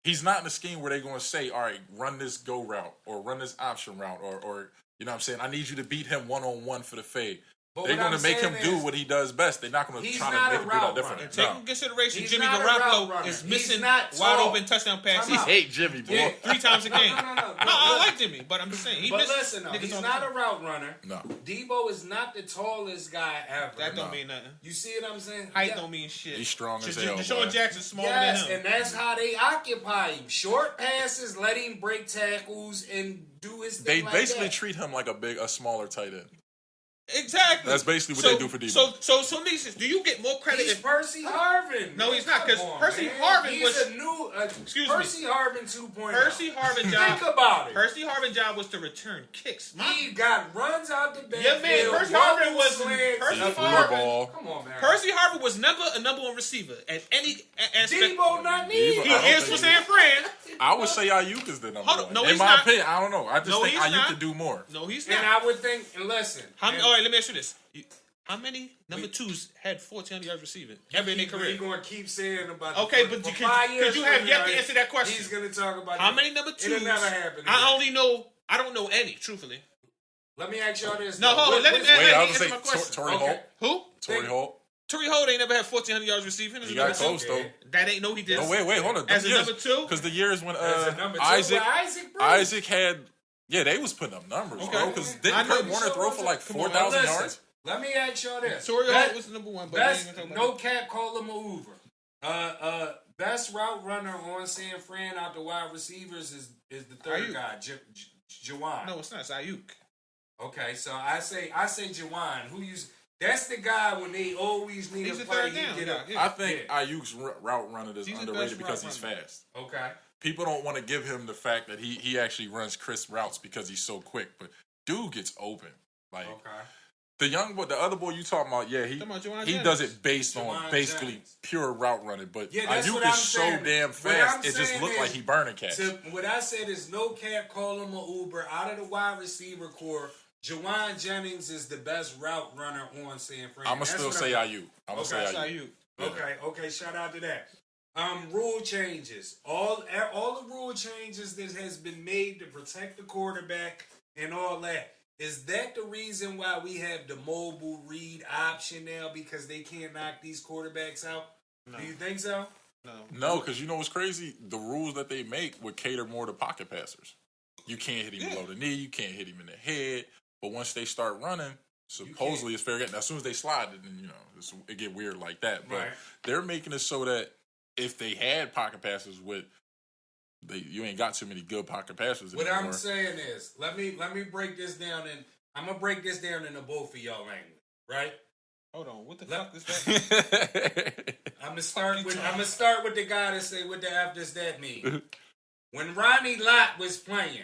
He's not in a scheme where they're going to say, all right, run this go route or run this option route or you know what I'm saying? I need you to beat him one-on-one for the fade. But They're what going I'm to make him saying do is, what he does best. They're not going to he's try not to a make him do that route different. runner. Take No. in consideration, He's Jimmy not a route Garoppolo runner. is He's missing not wide tall. open touchdown passes Time out. Hate Jimmy, boy. Yeah. 3 times a game. No, I like Jimmy, but I'm just saying he But missed listen, though, niggas he's on not the a route runner. No. Deebo is not the tallest guy ever. That don't mean nothing. You see what I'm saying? Height Yeah. don't mean shit. He's strong as hell, Deshaun boy. Jackson's smaller Yes, than him. and that's how they occupy him. Short passes, let him break tackles and do his They thing like basically that. treat him like a smaller tight end. Exactly. That's basically what they do for Deebo. So niggas, do you get more credit? He's if Percy Harvin. No, he's not, 'cause Come on, Percy man. Harvin he's was- a new Excuse me. Percy Harvin 2.0. Percy Harvin job? Think about it. Percy Harvin job was to return kicks. He got runs out the backfield. Yeah, man, Percy Harvin was- slants, Percy and- Harvin- ball. Come on, man. Percy Harvin was never a number 1 receiver at any aspect. Deebo not Deebo- needed. He I don't is think for he- San Fran. I would say Ayuk is the number Hold on. one. No, In he's my not. opinion, I don't know. I just No, think he's Ayuk not. could do more. No, he's And not. I would think, and listen. All right, let me ask you this. How many number 2s had 1,400 yards receiving ever in their He's career? going to keep saying about Okay, the, but for could 5 years you have from yet now, to answer that question? He's going to talk about How it. many number 2s? It'll never happen again. I don't know any, truthfully. Let me ask y'all this. No, though. hold on. Let him Wait, I was answer going my to say question. Torrey Okay. Holt. Who? Torrey Holt. Torrey Holt ain't never had 1,400 yards receiving. As He a got number close, 2. though. That ain't no he did. No, wait, hold on. As a number 2? Because the years when As a number two, Isaac but Isaac, bro. Isaac had, yeah, they was putting up numbers, Okay. bro. Because I didn't know Kurt you Warner sure throw was for it. like Come on, 4,000 listen. yards? Let me ask y'all this. Torrey Holt was the number 1, but Best, they ain't gonna talk no about cap, call him a Uber. Best route runner on San Fran out the wide receivers is the third Ayuk. guy, Jawan. No, it's not. It's Ayuk. Okay, so I say Jawan. Who you? That's the guy when they always need He's a the play. third He down get guy, up. yeah. I think Ayuk's route runner is He's the underrated best because route he's runner. fast. Okay. People don't want to give him the fact that he actually runs crisp routes because he's so quick. But dude gets open. Like Okay. the young boy, the other boy you talking about, yeah, Talking about Juwan he Jennings. does it based on Juwan basically Jennings. pure route running. But Yeah, that's Ayuk what is I'm so saying. damn What I'm fast, it just saying looked is- like he burning cats. So what I said is no cap, call him a Uber. Out of the wide receiver core, Juwan Jennings is the best route runner on San Fran. I'm gonna That's still what say I'm- Ayuk. I'm gonna Okay. say It's Ayuk. Ayuk. Okay, shout out to that. Rule changes. All the rule changes that has been made to protect the quarterback and all that. Is that the reason why we have the mobile read option now? Because they can't knock these quarterbacks out? No. Do you think so? No, because you know what's crazy? The rules that they make would cater more to pocket passers. You can't hit him below the knee. You can't hit him in the head. But once they start running, supposedly it's fair game. Now, as soon as they slide, then it get weird like that. But Right. they're making it so that if they had pocket passers you ain't got too many good pocket passers What anymore. I'm saying is, let me break this down, and I'm gonna break this down into both of y'all language, right? Hold on. What the fuck is that? I'm gonna start with the guy that say what the F does that mean? When Ronnie Lott was playing,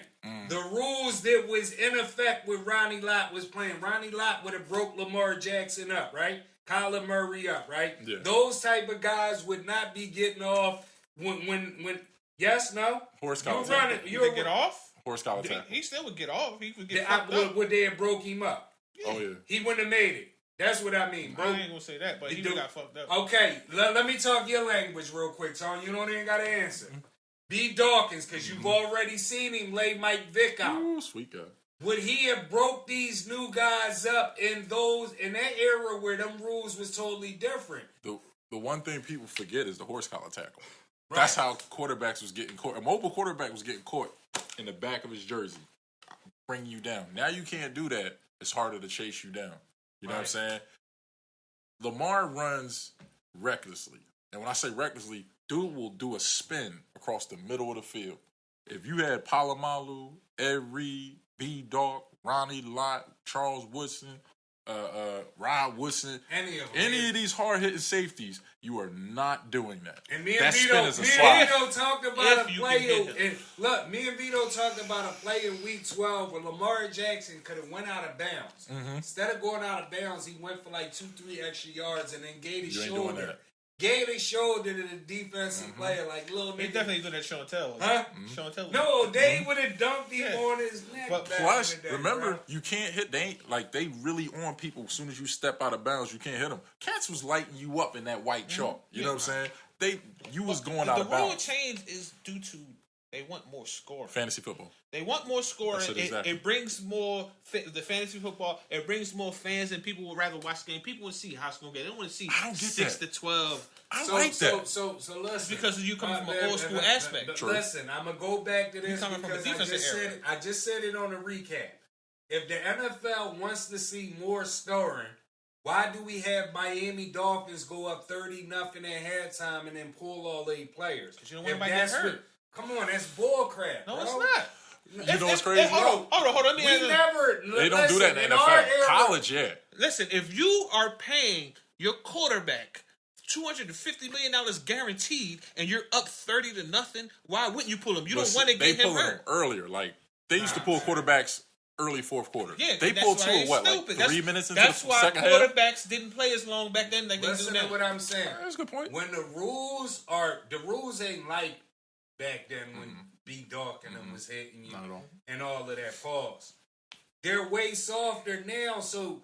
the rules that was in effect when Ronnie Lott was playing, Ronnie Lott would have broke Lamar Jackson up, right? Kyler Murray up, right? Yeah. Those type of guys would not be getting off when yes, no? Horse You collar running, tackle. You could get off? Horse collar tackle. He still would get off. He would get fucked up. would they have broke him up? Oh, yeah. He wouldn't have made it. That's what I mean, bro. I ain't gonna say that, but he do- got fucked up. Okay, let me talk your language real quick, Tony. You don't even got to answer. B. Dawkins, because you've already seen him lay Mike Vick out. Ooh, sweet guy. Would he have broke these new guys up in that era where them rules was totally different? The one thing people forget is the horse collar tackle. Right. That's how quarterbacks was getting caught. A mobile quarterback was getting caught in the back of his jersey, bringing you down. Now you can't do that. It's harder to chase you down. You know what I'm saying? Lamar runs recklessly. And when I say recklessly, dude will do a spin across the middle of the field. If you had Palomalu, Ed Reed, B. Dawk, Ronnie Lott, Charles Woodson, Rod Woodson, any of these hard-hitting safeties, you are not doing that. And me and that Vito, spin is a slide. talked about a play. And look, me and Vito talked about a play in Week 12 where Lamar Jackson could have went out of bounds. Mm-hmm. Instead of going out of bounds, he went for like 2-3 extra yards and then gave his You ain't doing shoulder. that. Gave his shoulder to the defensive player, like little nigga. He definitely do that show and tell. Huh? Show and tell. No, they would have dumped him on his neck. But back plus, in the day, remember, bro. you can't hit. They really on people. As soon as you step out of bounds, you can't hit them. Cats was lighting you up in that white chalk. You know what I'm saying? You was going out of The rule bounds. change is due to they want more scoring. Fantasy football. They want more scoring. Exactly. It brings more the fantasy football. It brings more fans, and people would rather watch the game. People want to see how it's going to get. They don't want to see I don't get 6 that. to 12. I like that. So listen. Because you come from an old school aspect. True. Listen, I'm gonna go back to this coming from a because defensive era. I just said it on the recap. If the NFL wants to see more scoring, why do we have Miami Dolphins go up 30-0 at halftime and then pull all 8 players? You don't want anybody to get hurt. Come on, that's bullcrap. No, bro. it's not. You know what's crazy? Hold on. Let me We never. They don't do that in the NFL. College, yeah. Listen, if you are paying your quarterback $250 million guaranteed, and you're up 30-0, why wouldn't you pull him? You don't want to get him him hurt. earlier. Like they used to pull quarterbacks early fourth quarter. Yeah, they pulled two of what, like 3 minutes into the second half. That's why quarterbacks didn't play as long back then. Like Listen they do to now. what I'm saying. That's a good point. When the rules ain't like back then when B. Dawk and them was hitting you Not at all. and all of that pause. They're way softer now, so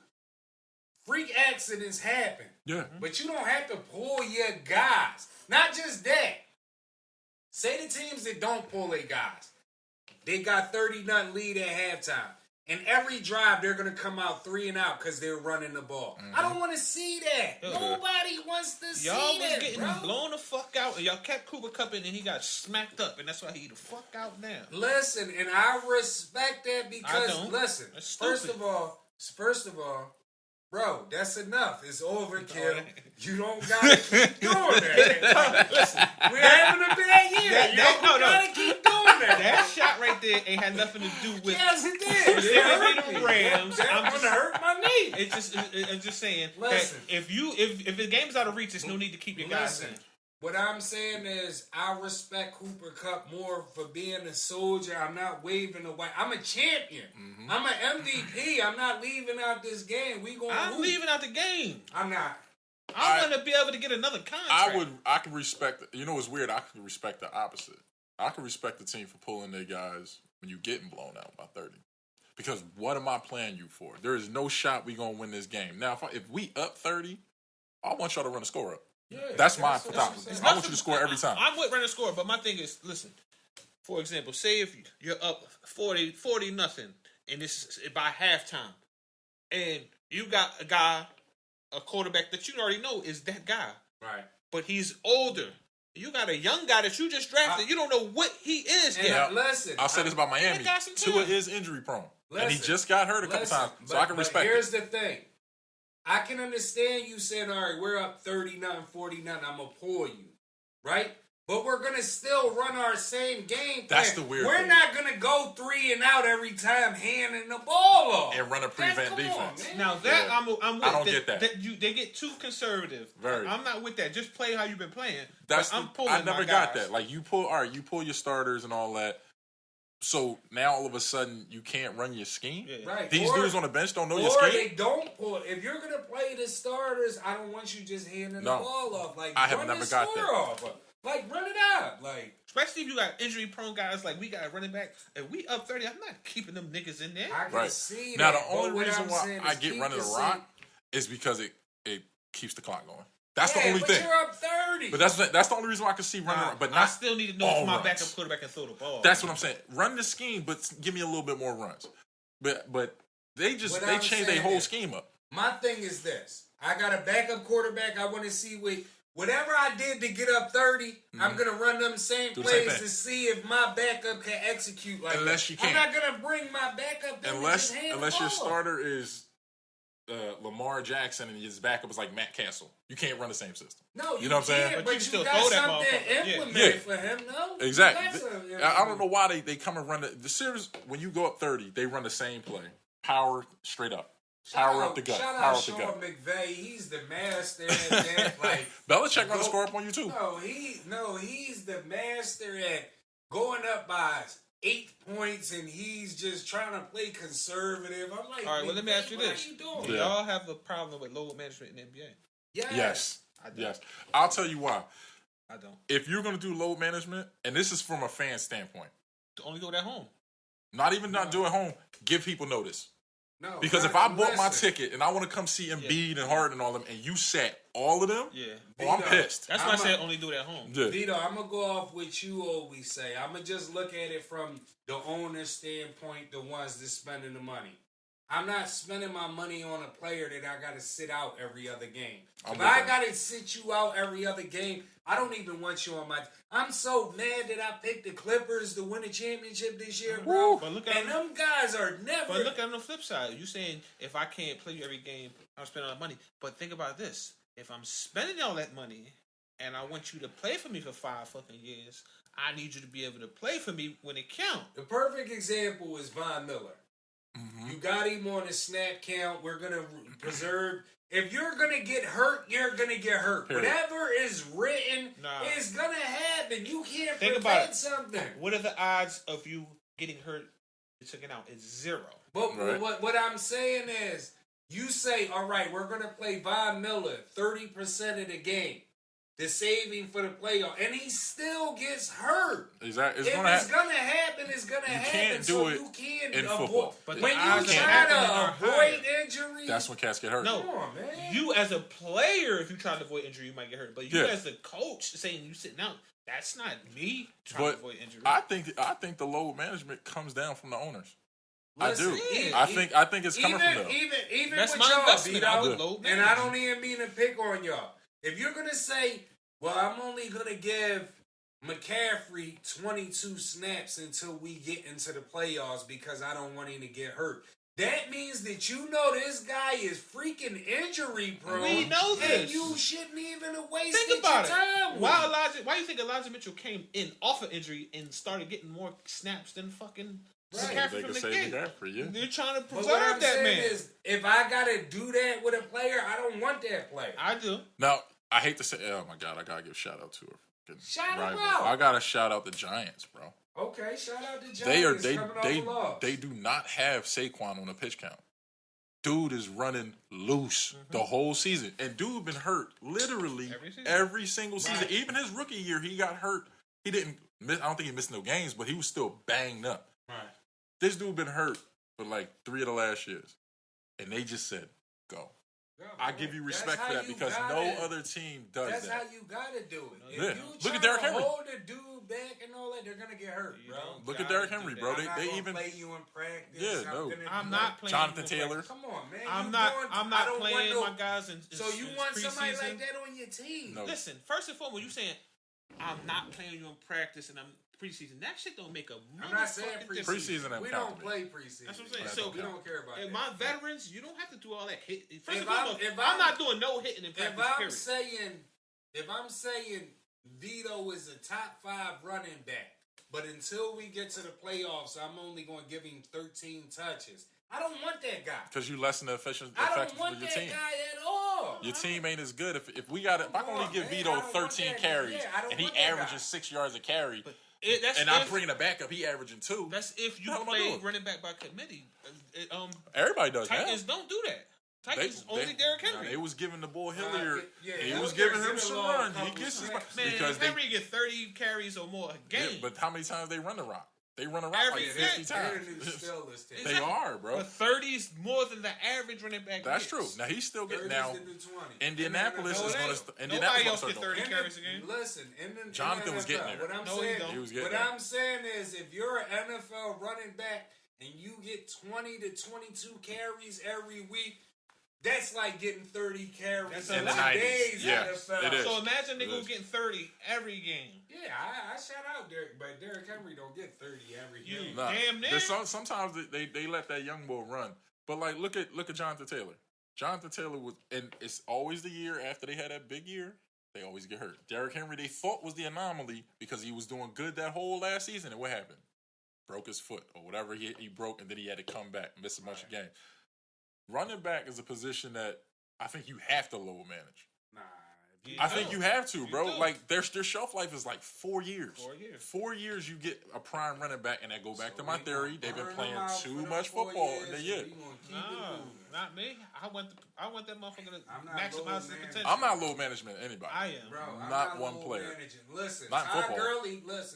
freak accidents happen. Yeah. But you don't have to pull your guys. Not just that. Say the teams that don't pull their guys. They got 30-0 lead at halftime. And every drive, they're going to come out 3 and out because they're running the ball. I don't want to see that. Nobody wants to see that, Y'all was getting bro. blown the fuck out, and y'all kept Cooper Kupp in, and he got smacked up, and that's why he the fuck out now. Listen, and I respect that because, listen, That's first stupid. of all, bro, that's enough. It's overkill. You don't gotta keep doing that. Listen, we're having a bad year. You don't gotta keep doing that. That shot right there ain't had nothing to do with. Yes, it did. It hurt me. Rams. That one hurt my knee. I'm just saying. Listen. That if the game's out of reach, there's no need to keep your guys in. What I'm saying is, I respect Cooper Kupp more for being a soldier. I'm not waving the white. I'm a champion. I'm an MVP. I'm not leaving out this game. I'm leaving out the game. I'm not. I want to be able to get another contract. I can respect. You know what's weird? I can respect the opposite. I can respect the team for pulling their guys when you getting blown out by 30. Because what am I playing you for? There is no shot we gonna win this game. Now, if we up 30, I want y'all to run a score up. Yeah, that's my top. I want you to score every time. I'm with running score, but my thing is, listen. For example, say if you're up 40 nothing, and it's by halftime, and you got a quarterback that you already know is that guy, right? But he's older. You got a young guy that you just drafted. You don't know what he is yet. Listen, I'll say this about Miami. Tua is injury prone, and he just got hurt a couple times, so I can respect. Here's the thing. I can understand you saying, all right, we're up 30-0, 40-0, I'm going to pull you, right? But we're going to still run our same game plan. That's the weird thing. We're not going to go 3 and out every time handing the ball off. And run a prevent defense. Now, that I'm with. I don't get that. They get too conservative. Very. I'm not with that. Just play how you've been playing. I never got that. Like, you pull your starters and all that. So now all of a sudden you can't run your scheme? Yeah. Right. These dudes on the bench don't know your scheme? Or they don't pull. If you're going to play the starters, I don't want you just handing the ball off. Like, I have never got that. Off. Like, run it out. Like, especially if you got injury-prone guys like we got running back. If we up 30, I'm not keeping them niggas in there. I can see now, that. the only reason why I get running the rock is because it keeps the clock going. That's the only thing. You're up 30. But that's the only reason why I can see running around. But not I still need to know if my runs. backup quarterback can throw the ball. That's what I'm saying. Run the scheme, but give me a little bit more runs. But they changed their whole scheme up. My thing is this. I got a backup quarterback. I want to see whatever I did to get up 30, I'm going to run them same plays to see if my backup can execute like Unless that. you can't. I'm not going to bring my backup in Unless your your starter is Lamar Jackson and his backup is like Matt Castle. You can't run the same system. No, you know what I'm saying? But you still got throw that something implemented for him, no? Exactly. I don't know why they come and run the series. When you go up 30, they run the same play. Power straight up. Power up the gut. Shout Power out up the Sean gut. McVay. He's the master at that. Like Belichick run the score up on you too. He's the master at going up by 8 points, and he's just trying to play conservative. I'm like, all right. Well, let me ask you this: doing? Do y'all have a problem with load management in the NBA? Yes. Yes. I'll tell you why. I don't. If you're going to do load management, and this is from a fan standpoint, only do it at home. Not do it home. Give people notice. No, because if I bought my ticket and I want to come see Embiid and Harden and all them, and you sat all of them, I'm pissed. That's why I said only do it at home. Yeah. Vito, I'm gonna go off what you always say. I'm gonna just look at it from the owner's standpoint, the ones that spending the money. I'm not spending my money on a player that I got to sit out every other game. If I got to sit you out every other game, I don't even want you on my. I'm so mad that I picked the Clippers to win a championship this year, bro. But look and them guys are never. But look at the flip side. You saying if I can't play you every game, I'm spending all that money. But think about this: if I'm spending all that money and I want you to play for me for 5 fucking years, I need you to be able to play for me when it counts. The perfect example is Von Miller. Mm-hmm. You got him on a snap count. We're going to preserve. If you're going to get hurt, you're going to get hurt. Period. Whatever is written is going to happen. You can't prevent something. What are the odds of you getting hurt and taken out? It's 0. But what I'm saying is, you say, all right, we're going to play Von Miller 30% of the game. The saving for the playoff, and he still gets hurt. Exactly. It's going to happen. It's going to happen. Can't do it in football. But when you try to avoid injury, that's when cats get hurt. No, come on, man. You as a player, if you try to avoid injury, you might get hurt. But you as the coach saying you sitting out, that's not me trying to avoid injury. I think the load management comes down from the owners. Listen, I think it's coming from them. Even that's with my y'all, Vito, and I don't even mean to pick on y'all. If you're gonna say, well, I'm only going to give McCaffrey 22 snaps until we get into the playoffs because I don't want him to get hurt. That means that you know this guy is freaking injury prone. We know this. And you shouldn't even have wasted Think about your time with Why do you think Elijah Mitchell came in off of injury and started getting more snaps than fucking McCaffrey from the gate? You're trying to preserve that man. Is, if I got to do that with a player, I don't want that player. I do. Now, I hate to say, oh my God, I gotta give a shout out to her. Shout him out. I gotta shout out the Giants, bro. Okay, shout out the Giants. They do not have Saquon on a pitch count. Dude is running loose the whole season, and dude been hurt literally every single season. Right. Even his rookie year, he got hurt. He didn't miss. I don't think he missed no games, but he was still banged up. Right. This dude been hurt for like 3 of the last years, and they just said go. I give you respect for that because no other team does that. That's how you gotta do it. If you look at Derrick Henry. Hold the dude back and all that, they're gonna get hurt, bro. Look at Derrick Henry, bro. They even play you in practice. Yeah, no. I'm not playing Jonathan Taylor. Come on, man. I'm not playing my guys in so you want somebody like that on your team? No. Listen, first and foremost, you saying I'm not playing you in practice and I'm preseason. That shit don't make a. I'm not saying preseason. We don't play preseason. That's what I'm saying. So we don't care about that. My veterans, you don't have to do all that hit. First and foremost, I'm not doing no hitting in practice. If I'm saying Vito is a top 5 running back, but until we get to the playoffs, I'm only going to give him 13 touches. I don't want that guy. Because you lessen the effectiveness of your team. I don't want that guy at all. Your team ain't as good. If I can only give Vito 13 carries and he averages 6 yards a carry, and I'm bringing a backup, he averaging 2. That's if you play running back by committee. Everybody does Titans don't do that. Titans only Derrick Henry. They was giving the boy Hilliard. He was giving him some run. He gets his because Henry get 30 carries or more a game. Yeah, but how many times they run the rock? They run around like 50 times. They are, bro. But 30's more than the average running back. That's true. Now he's still getting now. 20. Indianapolis is going to. Nobody else get 30 carries a game. Listen, Jonathan was getting there. What I'm saying is, if you're an NFL running back and you get 20 to 22 carries every week, that's like getting 30 carries in the 90s. Yeah, NFL. it is. So imagine niggas getting 30 every game. Yeah, I shout out Derek, but Derrick Henry don't get 30 every game. Nah, damn near. Sometimes they let that young boy run. But like, look at Jonathan Taylor. Jonathan Taylor was, and it's always the year after they had that big year, they always get hurt. Derrick Henry, they thought was the anomaly because he was doing good that whole last season, and what happened? Broke his foot or whatever he broke, and then he had to come back, miss a bunch of games. Running back is a position that I think you have to low manage. Nah. I think you have to, bro. Like their shelf life is like 4 years. 4 years. 4 years you get a prime running back, and that go back to my theory. They've been playing too for much football in the year. No, not me. I want that motherfucker to maximize his potential. I'm not low management anybody. I am. Bro, I'm not one player. Managing. Listen, not Todd football.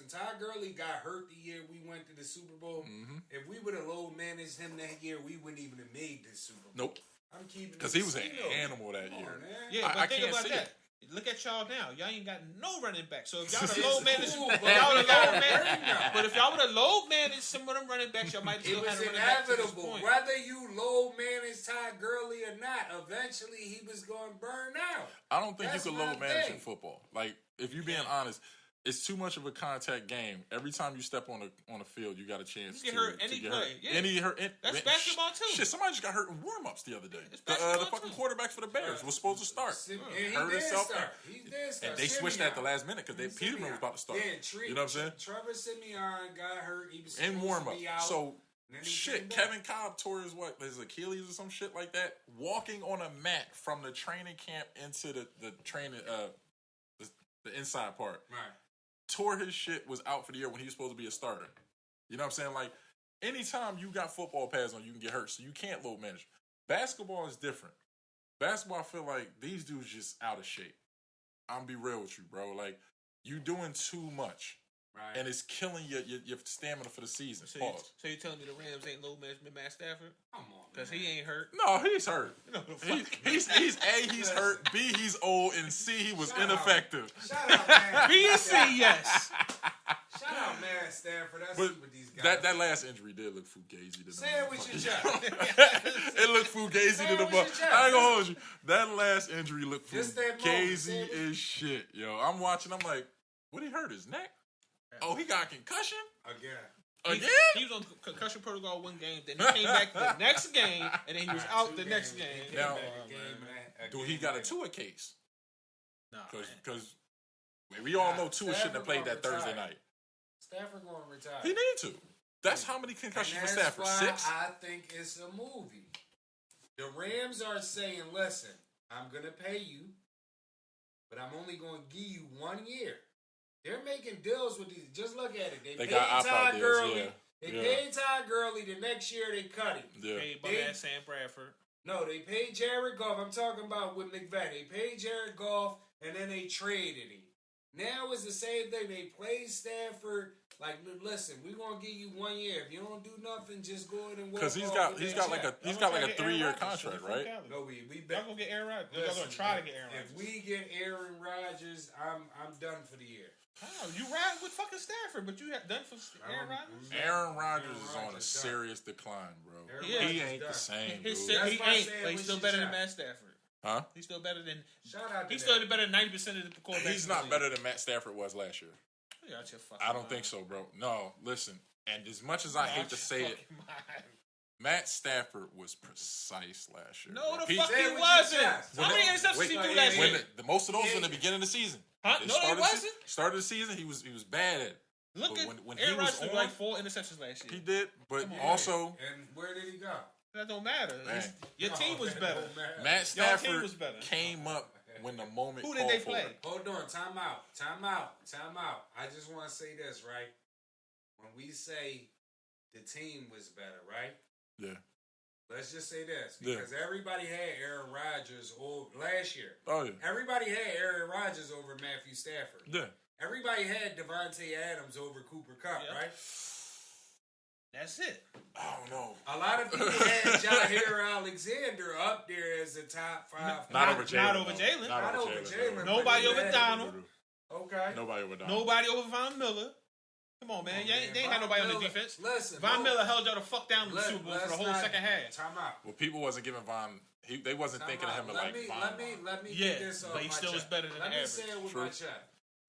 Todd Gurley got hurt the year we went to the Super Bowl. Mm-hmm. If we would have low managed him that year, we wouldn't even have made this Super Bowl. Nope. I'm keeping because he was an animal that year. Yeah, but I think can't about see that. it. Look at y'all now. Y'all ain't got no running back. So if y'all would have low managed, but if y'all would have low managed some of them running backs, y'all might still have a running back to this point. Whether you low manage Todd Gurley or not, eventually he was going to burn out. I don't think you can low manage in football. Like if you're being honest, it's too much of a contact game. Every time you step on a field, you got a chance to get hurt. That's basketball too. Shit, somebody just got hurt in warm-ups the other day. The fucking quarterbacks for the Bears was supposed to start. Hurt himself. He did start. And they switched at the last minute because Peterman was about to start. Yeah, you know what I'm saying? Trevor Simeon got hurt. He was in warm-ups. So shit, Kevin Cobb tore his Achilles or some shit like that. Walking on a mat from the training camp into the training the inside part. Right. Tore his shit, was out for the year when he was supposed to be a starter. You know what I'm saying? Like, anytime you got football pads on, you can get hurt, so you can't load manage. Basketball is different. Basketball, I feel like these dudes just out of shape. I'm gonna be real with you, bro. Like, you doing too much. Right. And it's killing your stamina for the season. So you telling me the Rams ain't low management Matt Stafford? Come on, because he ain't hurt. No, he's hurt. He's A, he's hurt. B, he's old. And C, he was ineffective. Shout out, man. B and C, yes. Shout out, Matt Stafford. I see what these guys. That last injury did look fugazi. Say it with your chest. It looked fugazi to the butt. I ain't gonna hold you. That last injury looked fugazi as shit. Yo, I'm watching. I'm like, what he hurt his neck? Oh, he got a concussion? Again? He was on concussion protocol one game, then he came back the next game, and then he was out the next game. Now, do he got a Tua case? No. Because we all know Tua shouldn't have played that Thursday night. Stafford going to retire. He need to. That's how many concussions for Stafford? 6? I think it's a movie. The Rams are saying, listen, I'm going to pay you, but I'm only going to give you 1 year. They're making deals with these. Just look at it. They paid Todd Gurley. Yeah. They paid Todd Gurley. The next year they cut him. Yeah. Paid Sam Bradford. No, they paid Jared Goff. I'm talking about with McVay. They paid Jared Goff, and then they traded him. Now it's the same thing. They played Stafford. Like, listen, we're gonna give you 1 year. If you don't do nothing, just go ahead and walk. Because he's got like a 3-year contract, right? No, we y'all gonna get Aaron Rodgers. Y'all gonna try to get Aaron Rodgers. If we get Aaron Rodgers, I'm done for the year. Oh, you ride with fucking Stafford, but you have done for Aaron Rodgers? Aaron Rodgers is on a serious decline, bro. He ain't the same, dude. He ain't, but he's still better than Matt Stafford. Huh? He's still better than. He's still better than 90% of the quarterbacks. He's not better than Matt Stafford was last year. I don't think so, bro. No, listen. And as much as I hate to say it, Matt Stafford was precise last year. No, the fuck he wasn't. How many interceptions he threw last year? Most of those were in the beginning of the season. Huh? No, he wasn't. Start of the season, he was bad at it. Look at when Aaron Rodgers threw like 4 interceptions last year. He did, but also. And where did he go? That don't matter. Your team was better. Matt Stafford came up when the moment. Who did they play? Hold on, time out. I just want to say this, right? When we say the team was better, right? Yeah. Let's just say this, because everybody had Aaron Rodgers last year. Oh, yeah. Everybody had Aaron Rodgers over Matthew Stafford. Yeah. Everybody had Devontae Adams over Cooper Kupp, right? That's it. I don't know. A lot of people had Jair Alexander up there as a top 5. Not over Jalen. Not over Jalen. Not over Jalen. Nobody over Donald. Okay. Nobody over Donald. Nobody over Von Miller. Come on, man. They ain't got nobody on the defense. Listen, Von Miller held y'all the fuck down in the Super Bowl for the whole second half. Time out. Well, people wasn't giving Von. They wasn't thinking of him like Von. Let me get this off but he my still was chest. better than Let the me average. say it with True. my chest.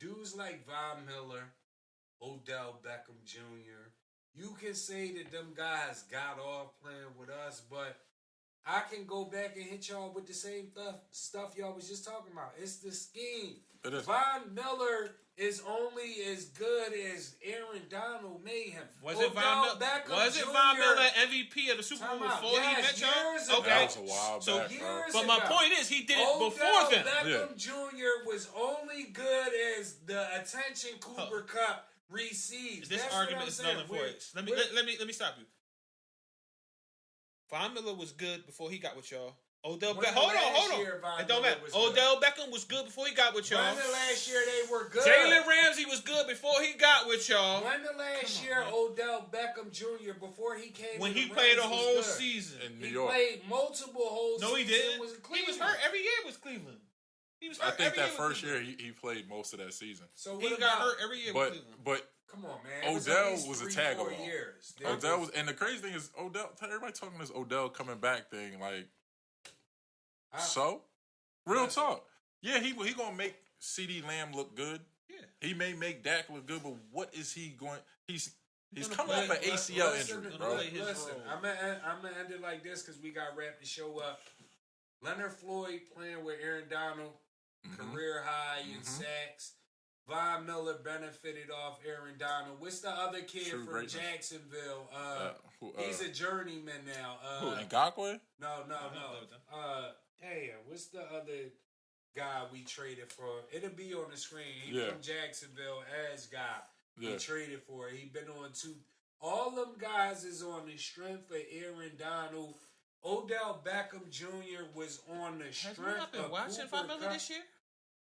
Dudes like Von Miller, Odell Beckham Jr. You can say that them guys got off playing with us, but I can go back and hit y'all with the same stuff y'all was just talking about. It's the scheme. It is. Von Miller is only as good as Aaron Donald made him. Was it Von Miller MVP of the Super Bowl before he met y'all? Okay. That was a while back, bro. But my point is, he did it before them. Beckham Jr. was only good as the attention Cooper Kupp receives. This argument is null and void. Let me stop you. Von Miller was good before he got with y'all. Odell Beckham. Hold on. It don't matter. Odell Beckham was good before he got with y'all. When the last year they were good. Jalen Ramsey was good before he got with y'all. When the last year Odell Beckham Jr. before he came when to he the played Rams a whole good. season in New He York. played multiple whole seasons. No, he didn't. He was hurt every year with Cleveland. He was hurt I think every that year first with year Cleveland. he played most of that season. So He got hurt every year with Cleveland. But come on, man. Odell It was a 3-4 tag along. years. Odell was, and the crazy thing is Odell. Everybody talking this Odell coming back thing, like. So, real talk. Yeah, he gonna make CeeDee Lamb look good. Yeah, he may make Dak look good, but what is he going? He's coming off an ACL injury, bro. Listen, I'm gonna end it like this because we got wrapped the show up. Leonard Floyd playing with Aaron Donald, career high in sacks. Von Miller benefited off Aaron Donald. What's the other kid from Jacksonville? He's a journeyman now. Who, Ngakoue? No. Damn, what's the other guy we traded for? It'll be on the screen. He from Jacksonville as guy. We traded for. He been on 2. All them guys is on the strength of Aaron Donald. Odell Beckham Jr. was on the strength of Have you not been watching Von Miller this year?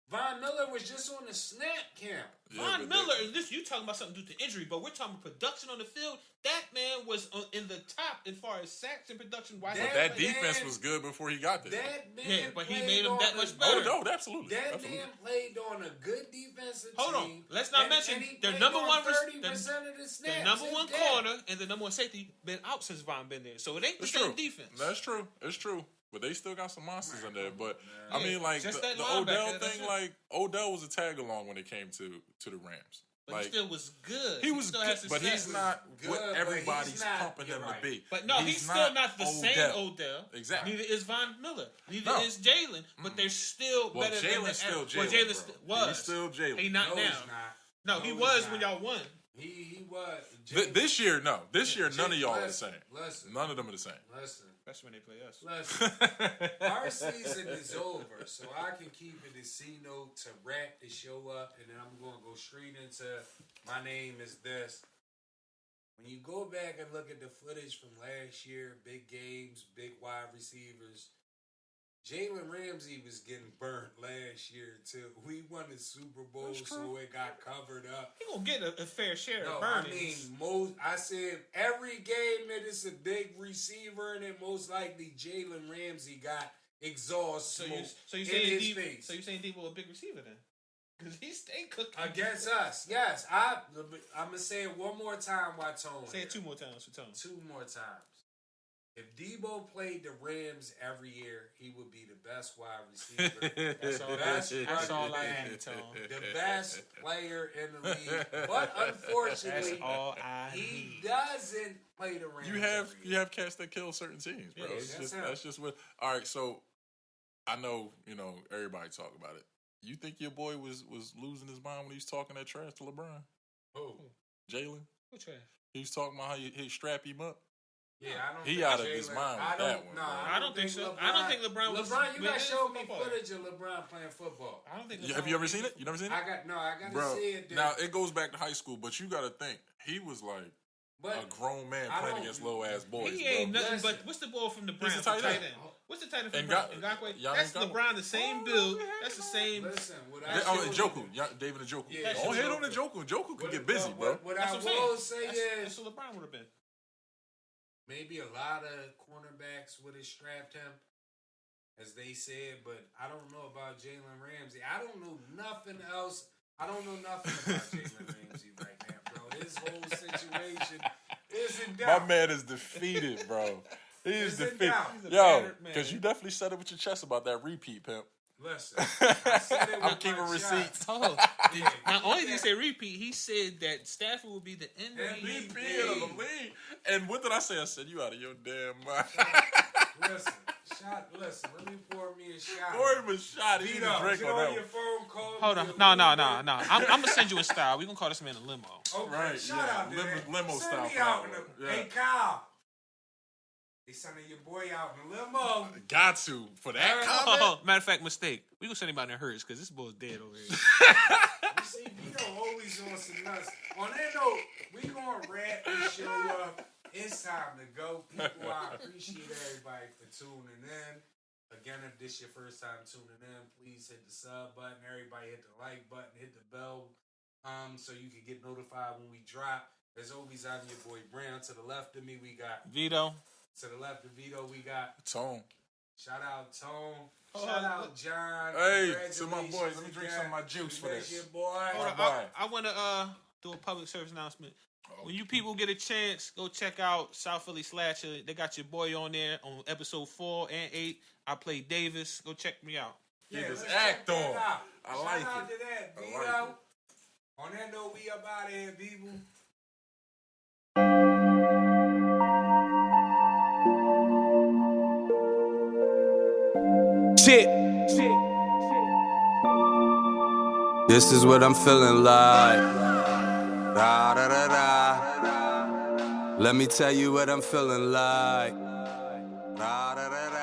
Von Miller was just on the snap camp. Von Miller, you talking about something due to injury, but we're talking production on the field. That man was in the top as far as sacks and production. But that defense was good before he got there. That man but he made him that much better. Oh, no, absolutely. That man played on a good defensive team. Hold on. Let's not mention their number one 30% of the snaps. The number one corner and the number one safety been out since Von been there. So it ain't the same defense. That's true. It's true. But they still got some monsters in there. But I mean, like the linebacker, Odell thing, like Odell was a tag along when it came to the Rams. But like, he still was good. He was good, but he's not what everybody's pumping him to be. But no, he's still not the same Odell. Exactly. Neither is Von Miller. Neither is Jalen. But they're still better than Jalen's still Jalen. Well, Jalen was. He's still Jalen. He not now. No, he was when y'all won. He was. This year, no. This year, none of y'all are the same. None of them are the same. Listen. That's when they play us. Listen. Our season is over, so I can keep it as C-note to wrap the show up, and then I'm going to go straight into my name is this. When you go back and look at the footage from last year, big games, big wide receivers, Jalen Ramsey was getting burnt last year too. We won the Super Bowl, so it got covered up. He gonna get a fair share of burnings. I mean, I said every game that it's a big receiver, and then most likely Jalen Ramsey got exhaust smoke so you in saying his face. So you saying Deebo a big receiver then? Because he stay cooking against us. Yes, I'm gonna say it one more time. While Tone say it 2 more times for Tone. 2 more times. If Deebo played the Rams every year, he would be the best wide receiver. That's all I need, Tom. The best player in the league. But unfortunately, he doesn't play the Rams. You have cats that kill certain teams, bro. Yeah, that's just what. All right, so I know everybody talk about it. You think your boy was losing his mind when he was talking that trash to LeBron? Who? Jalen? What trash? He was talking about how he strap him up. Yeah, I don't. He out of his mind with that one. I don't think so. I don't think LeBron was. LeBron, you gotta show me footage of Lebron playing football. I don't think. Have you ever seen it? You never seen it? I gotta see it. Now it goes back to high school, but you gotta think he was like a grown man playing against low ass boys. He ain't nothing but what's the boy from the Browns? Tight end. What's the tight end from Ngakoue? That's LeBron, the same build. That's the same. Listen, Njoku, David Njoku. Don't hit on Njoku. Njoku could get busy, bro. What I will say is, that's what LeBron would have been. maybe a lot of cornerbacks would have strapped him, as they said, but I don't know about Jalen Ramsey. I don't know nothing else. I don't know nothing about Jalen Ramsey right now, bro. This whole situation is in doubt. My man is defeated, bro. He is It's in defeated. doubt. Yo, because you definitely said it with your chest about that repeat, pimp. Listen, I said it with I'm keeping my receipts. chest. Oh, Yeah, not only did he say repeat, he said that Stafford will be the MVP. MVP of the league. And what did I say? I said, you out of your damn mind. Listen, let me pour me a shot. Pour him a shot. He Vito, need to drink get on on that your one. phone, call Hold me on. a No. Uber. I'm going to send you in style. We're going to call this man a limo. Okay, Right, shout yeah. out to that. Limo Send style me for out that in one. the, Yeah. Hey, Kyle. They sending your boy out in the limo. Got to. For that comment? Oh, matter of fact, mistake. We going to send him out in hers because this boy's dead over here. You see, Vito always on some nuts. On that note, we going to wrap this show up. It's time to go. People, I appreciate everybody for tuning in. Again, if this your first time tuning in, please hit the sub button. Everybody hit the like button, hit the bell, so you can get notified when we drop. As always, I'm your boy Brown. To the left of me, we got Vito. To the left of Vito, we got Tone. shout out Tone. Shout out John. Hey, to my Congratulations boys, let me drink again. some of my juice for That's this. your boy. Hold on, Bye. I want to do a public service announcement. When you people get a chance, go check out South Philly Slasher. They got your boy on there on episode 4 and 8. I play Davis. Go check me out. Get Yeah, this let's act check that on. out. I like Shout out it. to that, I Vito. like it. On that note, we up out of here, people. Shit. This is what I'm feeling like. Da da da da. Let me tell you what I'm feeling like. Da da da da.